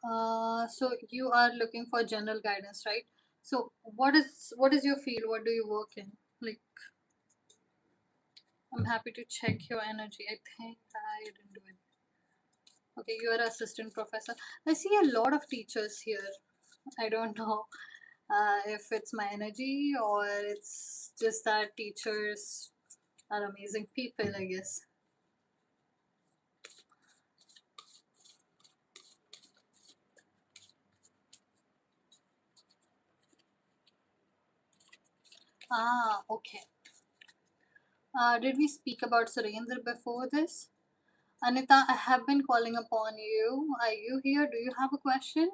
So you are looking for general guidance, right? So what is your field? What do you work in? Like, I'm happy to check your energy. I think I didn't do it. Okay, you are assistant professor. I see a lot of teachers here. I don't know if it's my energy or it's just that teachers are amazing people, I guess. Ah, okay. Did we speak about Surendra before this? Anita, I have been calling upon you. Are you here? Do you have a question?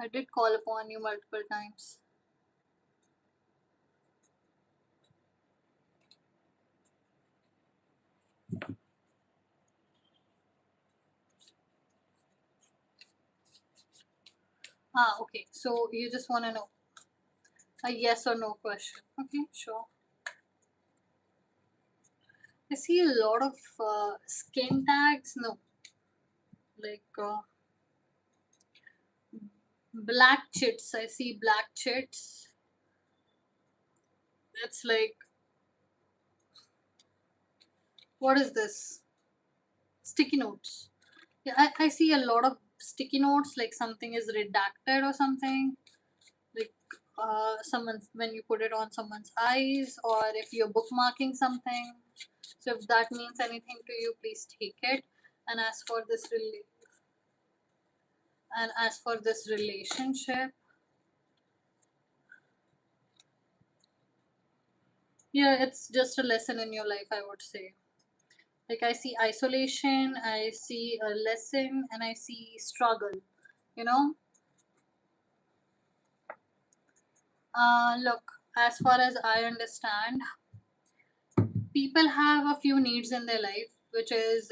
I did call upon you multiple times. Ah, okay. So you just want to know a yes or no question. Okay, sure. I see a lot of skin tags. No, like black chits. I see black chits. It's like, what is this? Sticky notes. Yeah, I see a lot of sticky notes, like something is redacted or something. Like someone's, when you put it on someone's eyes, or if you're bookmarking something. So if that means anything to you, please take it. And as for this relationship, yeah, it's just a lesson in your life, I would say. Like I see isolation, I see a lesson, and I see struggle. You know, look, as far as I understand, people have a few needs in their life, which is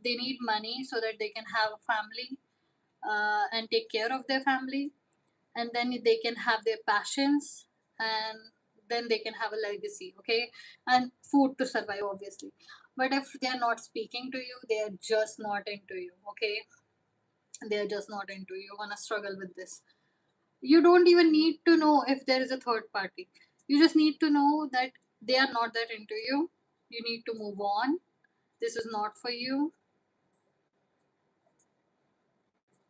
they need money so that they can have a family and take care of their family, and then they can have their passions, and then they can have a legacy, okay, and food to survive, obviously. But if they are not speaking to you, they are just not into you, okay, they are just not into you. You're gonna struggle with this. You don't even need to know if there is a third party. You just need to know that they are not that into you. You need to move on. This is not for you.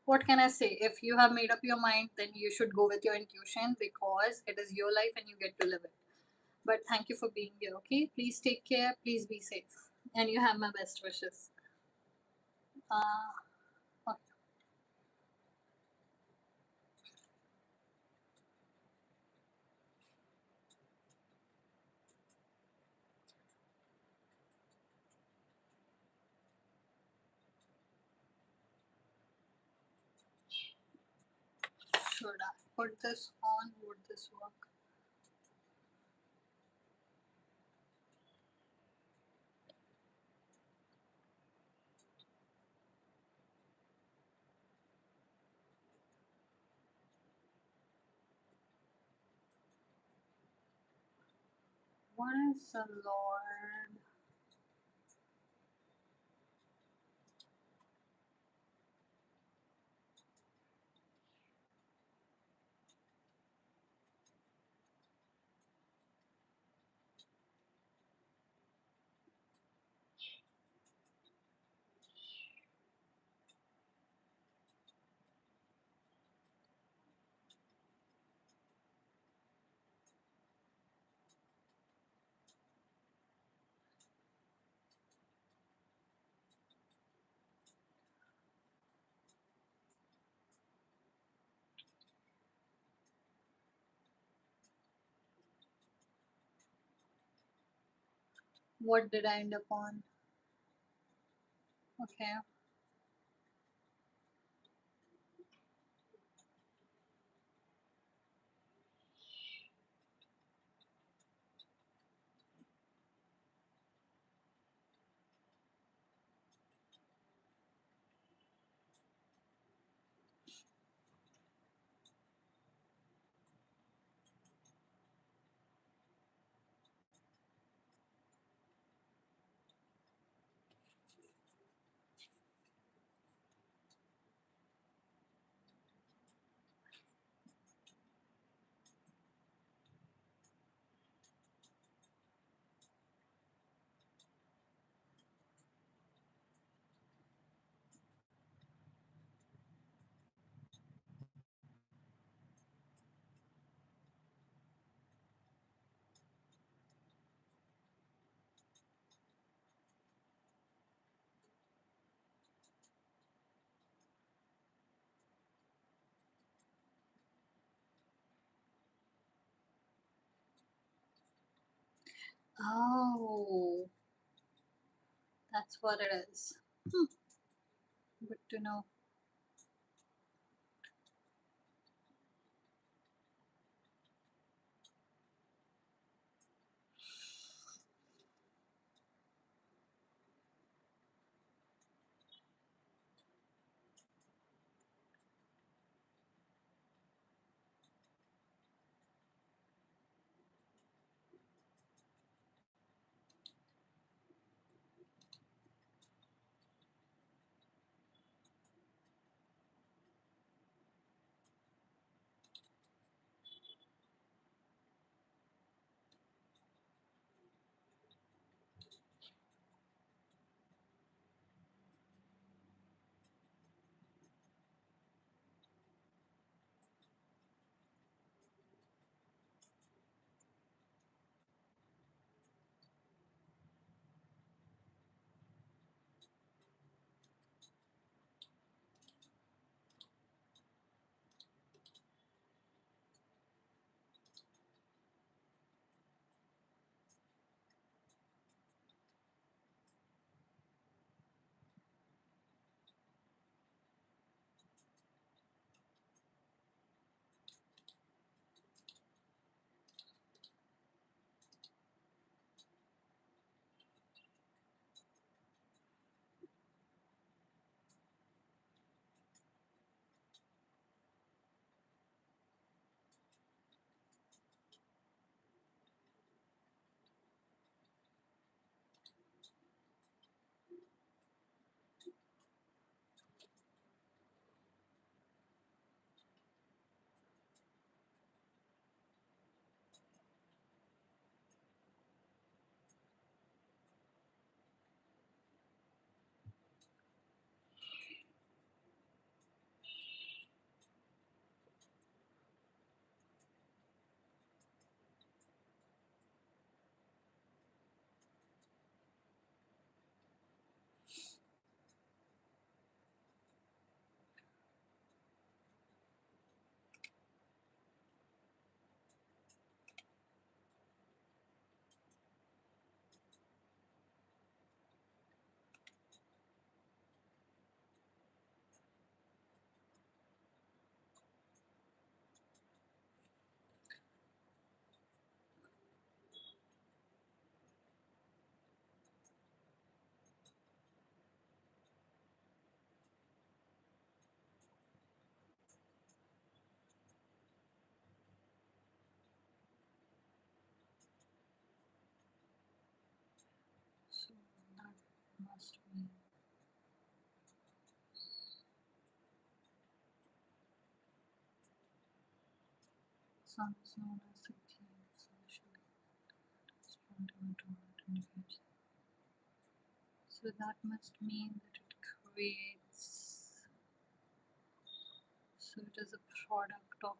What can I say? If you have made up your mind, then you should go with your intuition, because it is your life and you get to live it. But thank you for being here, okay? Please take care. Please be safe. And you have my best wishes. Okay. Should I put this on? Would this work? What is the Lord? What did I end up on? Okay. Oh, that's what it is. Hmm, good to know. So that must mean sun is known as the king, essentially. So that must mean that it creates. So it is a product of.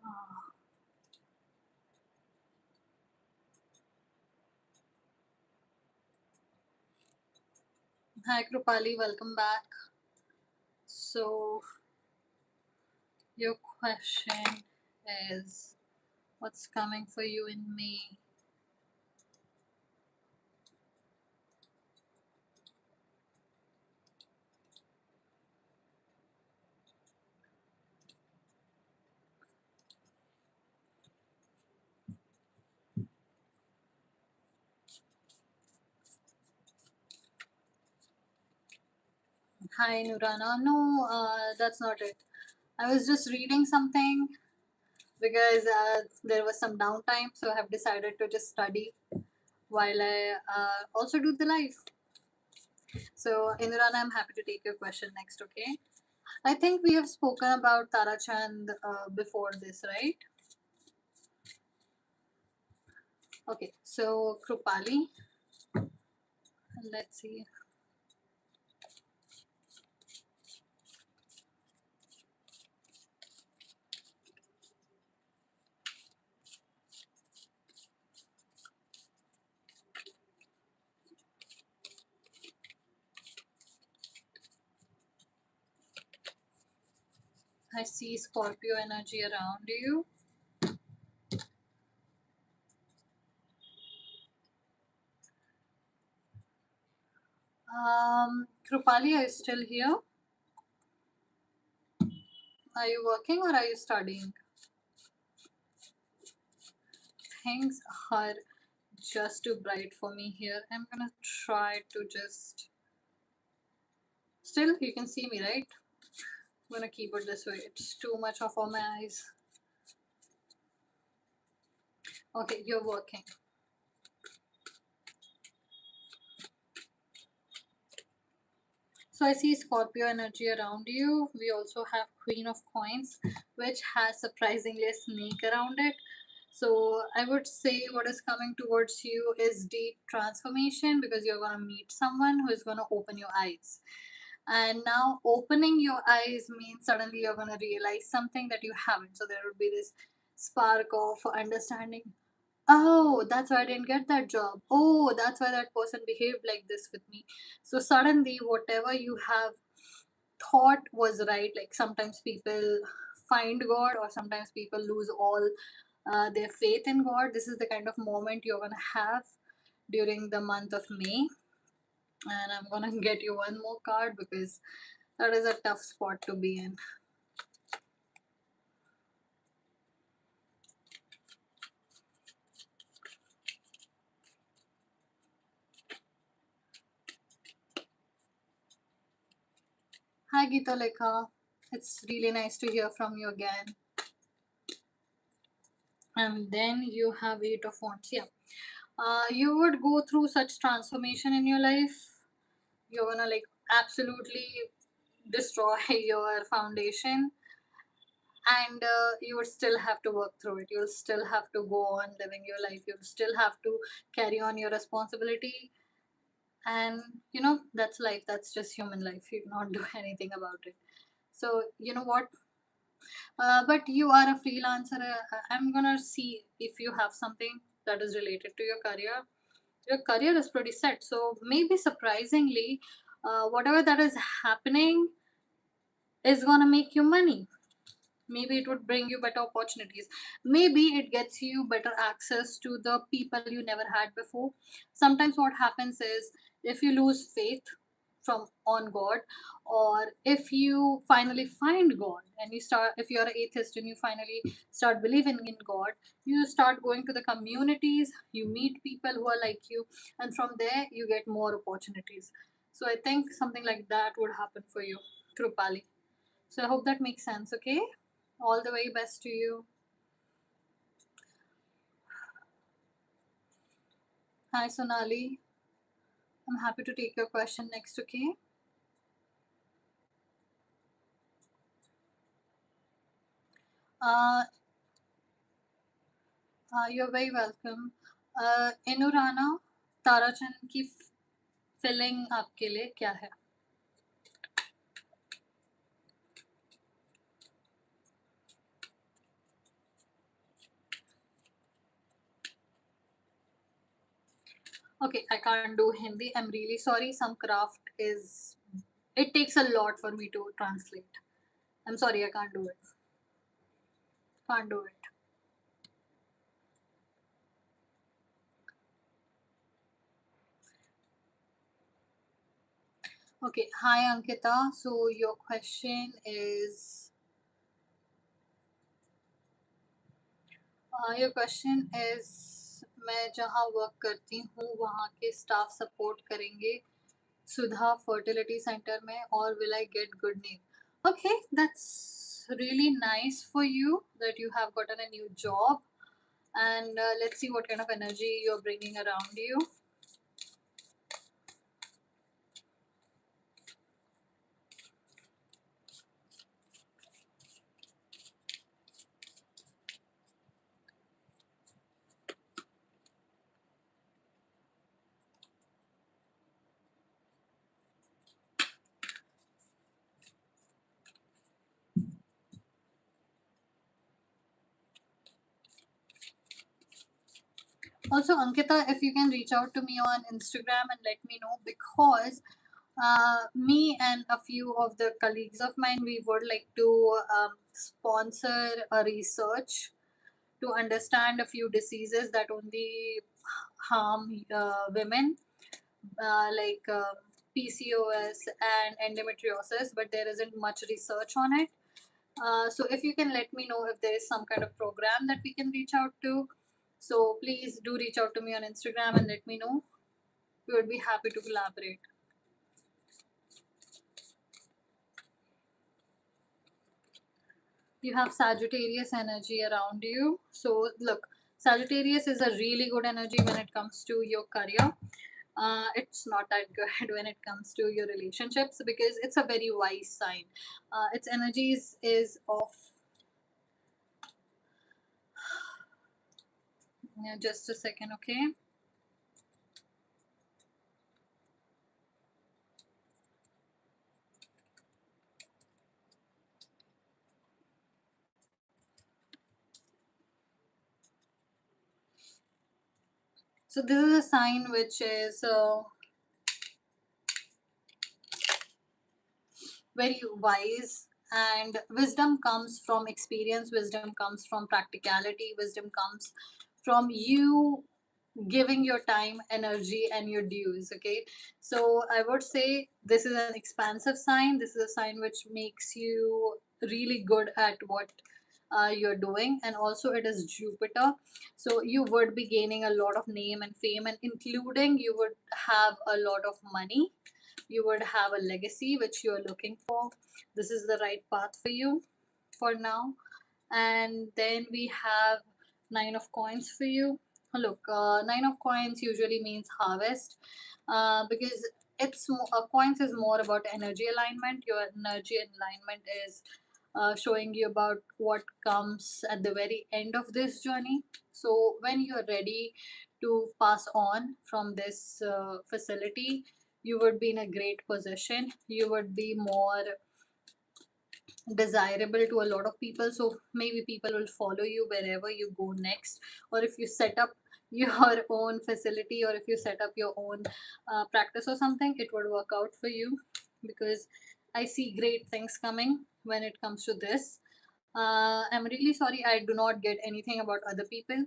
Ah. Hi Krupali, welcome back. So your question is what's coming for you in May? Hi Nurana. No, that's not it. I was just reading something because there was some downtime, so I have decided to just study while I also do the live. So, Indran, I'm happy to take your question next, okay? I think we have spoken about Tarachand before this, right? Okay, so Krupali, let's see. I see Scorpio energy around you. Krupali, are you still here? Are you working or are you studying? Things are just too bright for me here. I'm gonna try to just. Still, you can see me, right? I'm gonna keep it this way. It's too much of for my eyes. Okay, you're working. So I see Scorpio energy around you. We also have Queen of Coins, which has surprisingly a snake around it. So I would say what is coming towards you is deep transformation because you're gonna meet someone who is gonna open your eyes. And now opening your eyes means suddenly you're gonna realize something that you haven't. So there would be this spark of understanding. Oh, that's why I didn't get that job. Oh, that's why that person behaved like this with me. So suddenly, whatever you have thought was right, like sometimes people find God, or sometimes people lose all their faith in God. This is the kind of moment you're gonna have during the month of May. And I'm gonna get you one more card because that is a tough spot to be in. Hi, Gita Lekha. It's really nice to hear from you again. And then you have Eight of Wands. Yeah. You would go through such transformation in your life. You're gonna like absolutely destroy your foundation, and you would still have to work through it. You'll still have to go on living your life. You'll still have to carry on your responsibility, and that's life. That's just human life. You cannot do anything about it. So you know what? But you are a freelancer. I'm gonna see if you have something that is related to your career. Your career is pretty set. So maybe surprisingly, whatever that is happening is gonna make you money. Maybe it would bring you better opportunities. Maybe it gets you better access to the people you never had before. Sometimes what happens is if you lose faith from on God, or if you finally find God and you start, if you're an atheist and you finally start believing in God, you start going to the communities, you meet people who are like you, and from there you get more opportunities. So I think something like that would happen for you, Krupali. So I hope that makes sense, okay? All the very best to you. Hi, Sonali. I'm happy to take your question next, okay? Uh, you're very welcome. इनुराना Tarachand की filling आपके लिए क्या है? Okay, I can't do Hindi. I'm really sorry. Some craft is, it takes a lot for me to translate. I'm sorry, I can't do it. Can't do it. Okay, hi Ankita. So your question is, your question is, मैं जहाँ work करती हूँ वहाँ के staff support करेंगे सुधा fertility centre में, और will I get good name? Okay, that's really nice for you that you have gotten a new job, and let's see what kind of energy you're bringing around you. Also, Ankita, if you can reach out to me on Instagram and let me know, because Me and a few of the colleagues of mine, we would like to sponsor a research to understand a few diseases that only harm women, like PCOS and endometriosis, but there isn't much research on it. So if you can let me know if there is some kind of program that we can reach out to, so please do reach out to me on Instagram and let me know. We would be happy to collaborate. You have Sagittarius energy around you. So look, Sagittarius is a really good energy when it comes to your career. It's not that good when it comes to your relationships because it's a very wise sign. Its energies is of, yeah, just a second, okay. So this is a sign which is very wise, and wisdom comes from experience, wisdom comes from practicality, wisdom comes from you giving your time, energy, and your dues. Okay, so I would say this is an expansive sign. This is a sign which makes you really good at what you're doing, and also it is Jupiter, so you would be gaining a lot of name and fame, and including you would have a lot of money, you would have a legacy which you are looking for. This is the right path for you for now. And then we have nine of coins for you. Look, nine of coins usually means harvest, because coins is more about energy alignment. Your energy alignment is showing you about what comes at the very end of this journey. So when you're ready to pass on from this facility, you would be in a great position. You would be more desirable to a lot of people, so maybe people will follow you wherever you go next, or if you set up your own facility, or if you set up your own practice or something, it would work out for you, because I see great things coming when it comes to this. I'm really sorry I do not get anything about other people,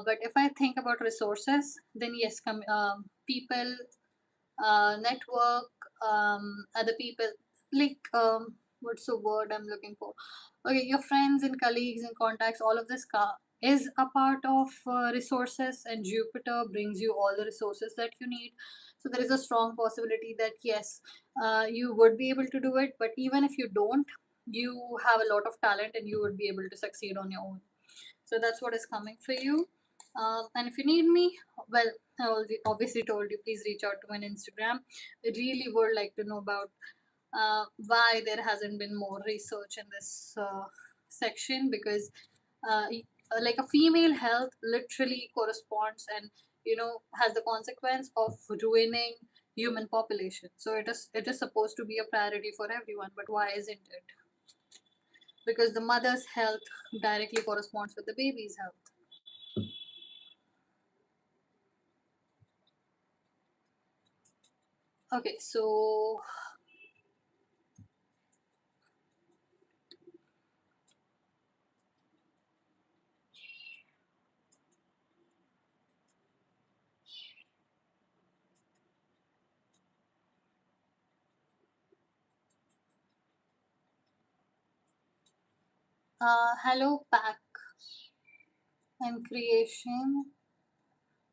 but if I think about resources, then yes, people, network, other people, like, what's the word I'm looking for? Okay, your friends and colleagues and contacts, all of this is a part of resources, and Jupiter brings you all the resources that you need. So there is a strong possibility that yes, you would be able to do it, but even if you don't, you have a lot of talent and you would be able to succeed on your own. So that's what is coming for you. And if you need me, well, obviously told you, please reach out to me on Instagram. I really would like to know about why there hasn't been more research in this section, because like a female health literally corresponds and has the consequence of ruining human population. So it is supposed to be a priority for everyone, but why isn't it? Because the mother's health directly corresponds with the baby's health. Okay, so hello, Pack and Creation.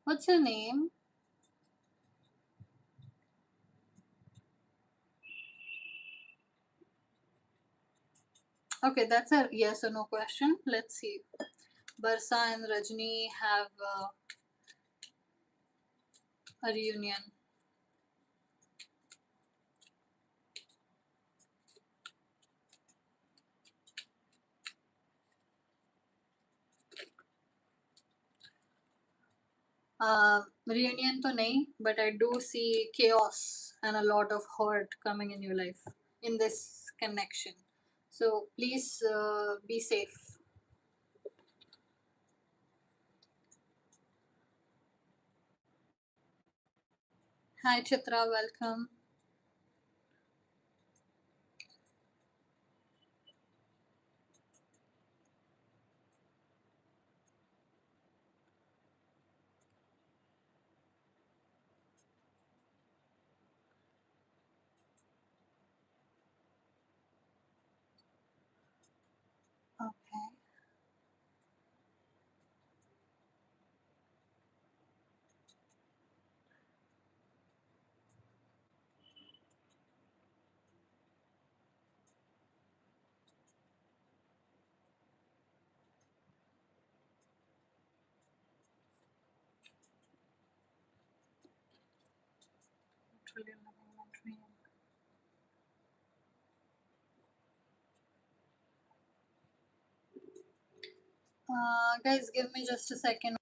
What's your name? Okay, that's a yes or no question. Let's see. Barsa and Rajni have a reunion. Reunion to nahi, but I do see chaos and a lot of hurt coming in your life in this connection. So please be safe. Hi Chitra, welcome. Okay. Truly loving my dream. Guys, give me just a second.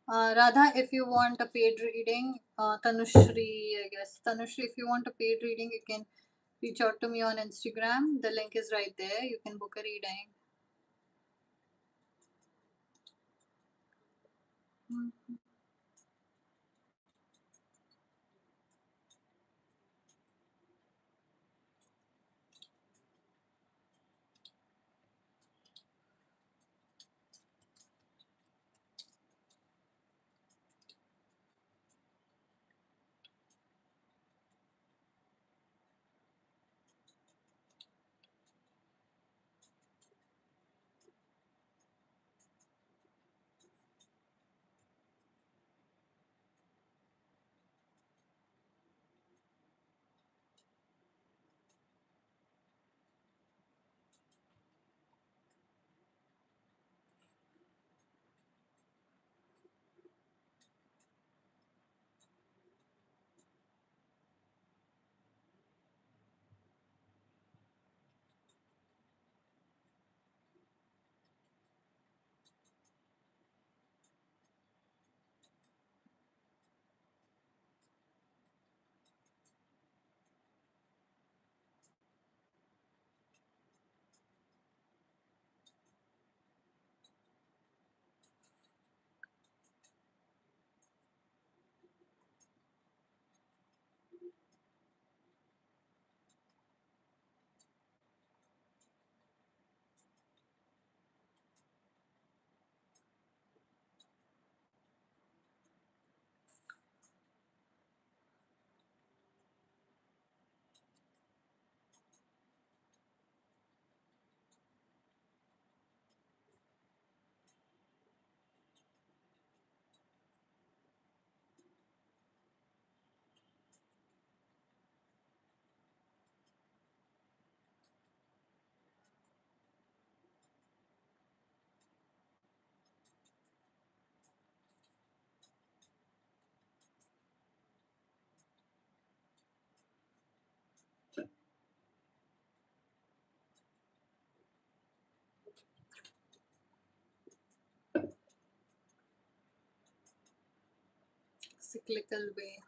Radha, if you want a paid reading, Tanushri, I guess. Tanushri, if you want a paid reading, you can reach out to me on Instagram. The link is right there. You can book a reading. Mm. cyclical way.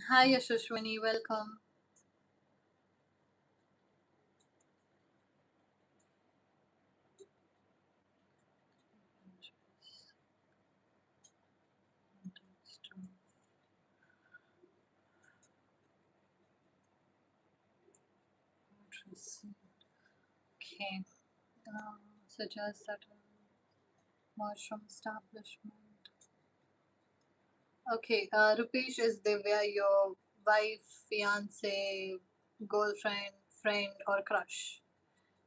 Hi Yashashwini, welcome. Okay. Suggest that merge from establishment. Okay, Rupesh, is Divya your wife, fiance, girlfriend, friend, or crush?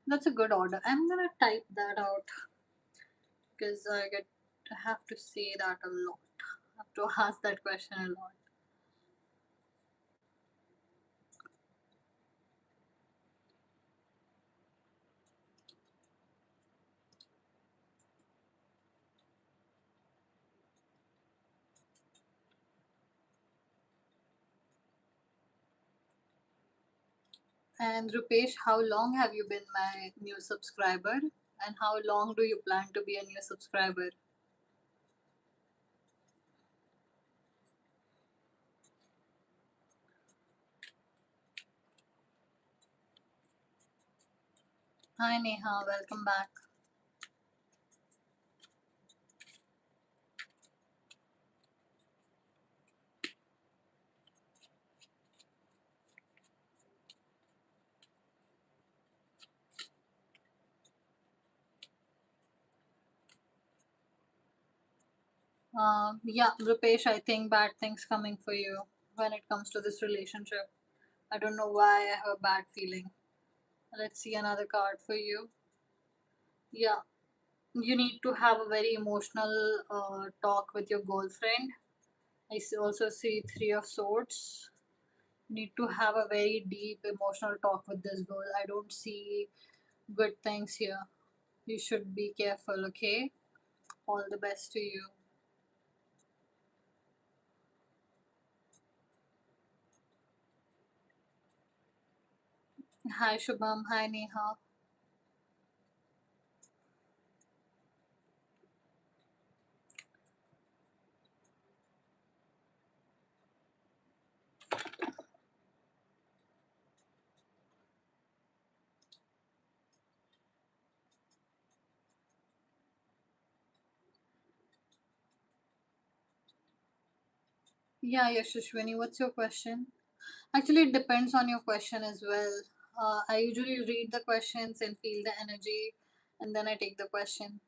That's a good order. I'm gonna type that out because I have to say that a lot. I have to ask that question a lot. And Rupesh, how long have you been my new subscriber? And how long do you plan to be a new subscriber? Hi Neha, welcome back. Yeah, Rupesh, I think bad things coming for you when it comes to this relationship. I don't know why I have a bad feeling. Let's see another card for you. Yeah, you need to have a very emotional talk with your girlfriend. Also see Three of Swords. You need to have a very deep emotional talk with this girl. I don't see good things here. You should be careful, okay? All the best to you. Hi Shubham, hi Neha. Yeah, Yashashwini, what's your question? Actually, it depends on your question as well. I usually read the questions and feel the energy, and then I take the question.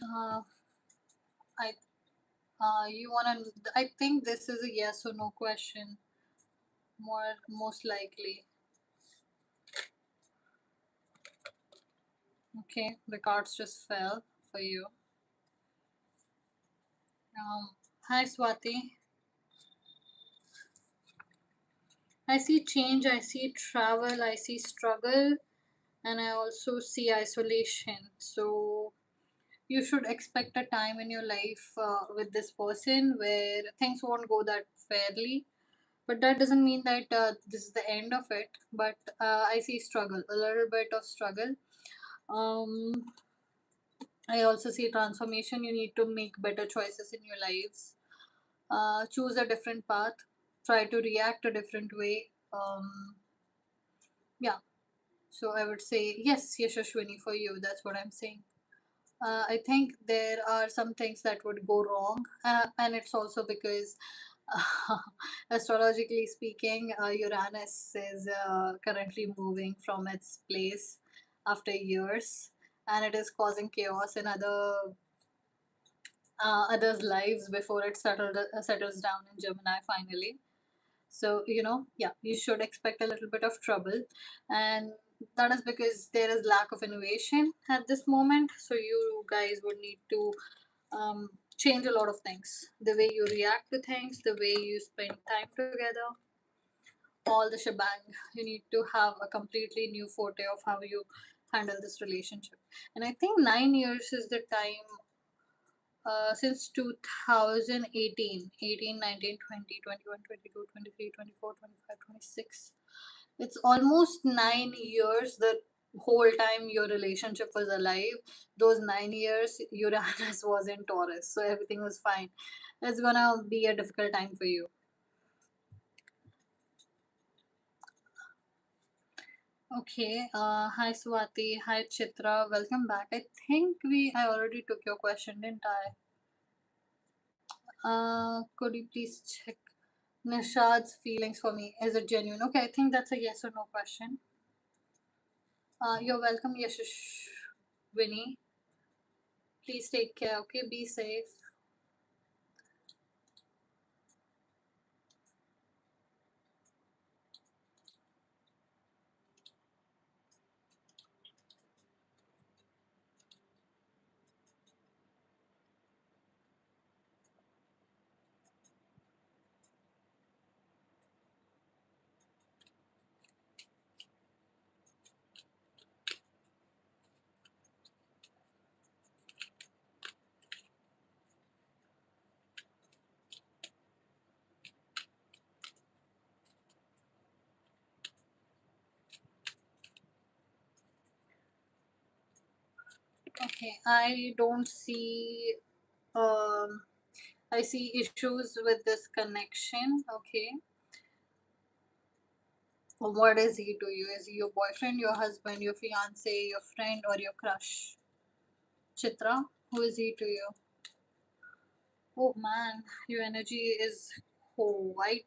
Uh, I you wanna? I think this is a yes or no question. Most likely. Okay, the cards just fell for you. Hi Swati. I see change. I see travel. I see struggle, and I also see isolation. So you should expect a time in your life with this person where things won't go that fairly, but that doesn't mean that this is the end of it. But I see struggle, a little bit of struggle. um, I also see transformation. You need to make better choices in your lives. Choose a different path, try to react a different way. Yeah, so I would say yes, Yashashwini, for you. That's what I'm saying. I think there are some things that would go wrong, and it's also because, astrologically speaking, Uranus is currently moving from its place after years, and it is causing chaos in others' lives before it settles down in Gemini finally. So, yeah, you should expect a little bit of trouble. And that is because there is lack of innovation at this moment. So, you guys would need to change a lot of things. The way you react to things, the way you spend time together, all the shebang. You need to have a completely new forte of how you handle this relationship. And I think 9 years is the time since 2018, 18, 19, 20, 21, 22, 23, 24, 25, 26. It's almost 9 years, the whole time your relationship was alive. Those 9 years, Uranus was in Taurus, so everything was fine. It's gonna be a difficult time for you. Okay, hi Swati, hi Chitra, welcome back. I think I already took your question, didn't I? Could you please check Nishad's feelings for me? Is it genuine? Okay, I think that's a yes or no question. You're welcome, Yashish Winnie. Please take care, okay? Be safe. Okay, I don't see. Um, I see issues with this connection. Okay, what is he to you? Is he your boyfriend, your husband, your fiance, your friend, or your crush? Chitra, who is he to you? Oh man, your energy is quite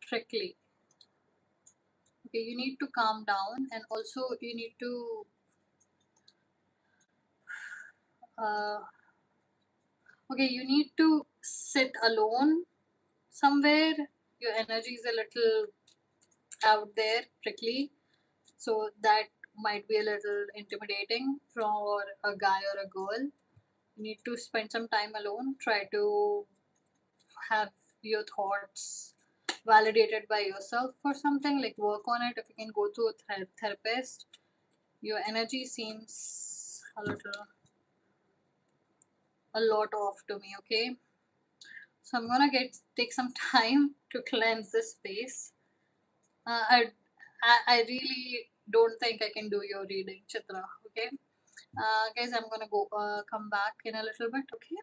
trickly. Okay, you need to calm down, and also you need to uh, okay, you need to sit alone somewhere. Your energy is a little out there, prickly, so that might be a little intimidating for a guy or a girl. You need to spend some time alone, try to have your thoughts validated by yourself or something, like work on it. If you can go to a therapist. Your energy seems a lot off to me, okay? So I'm gonna take some time to cleanse this space. Uh, I, I really don't think I can do your reading, Chitra. Okay, guys, I'm gonna go come back in a little bit. Okay.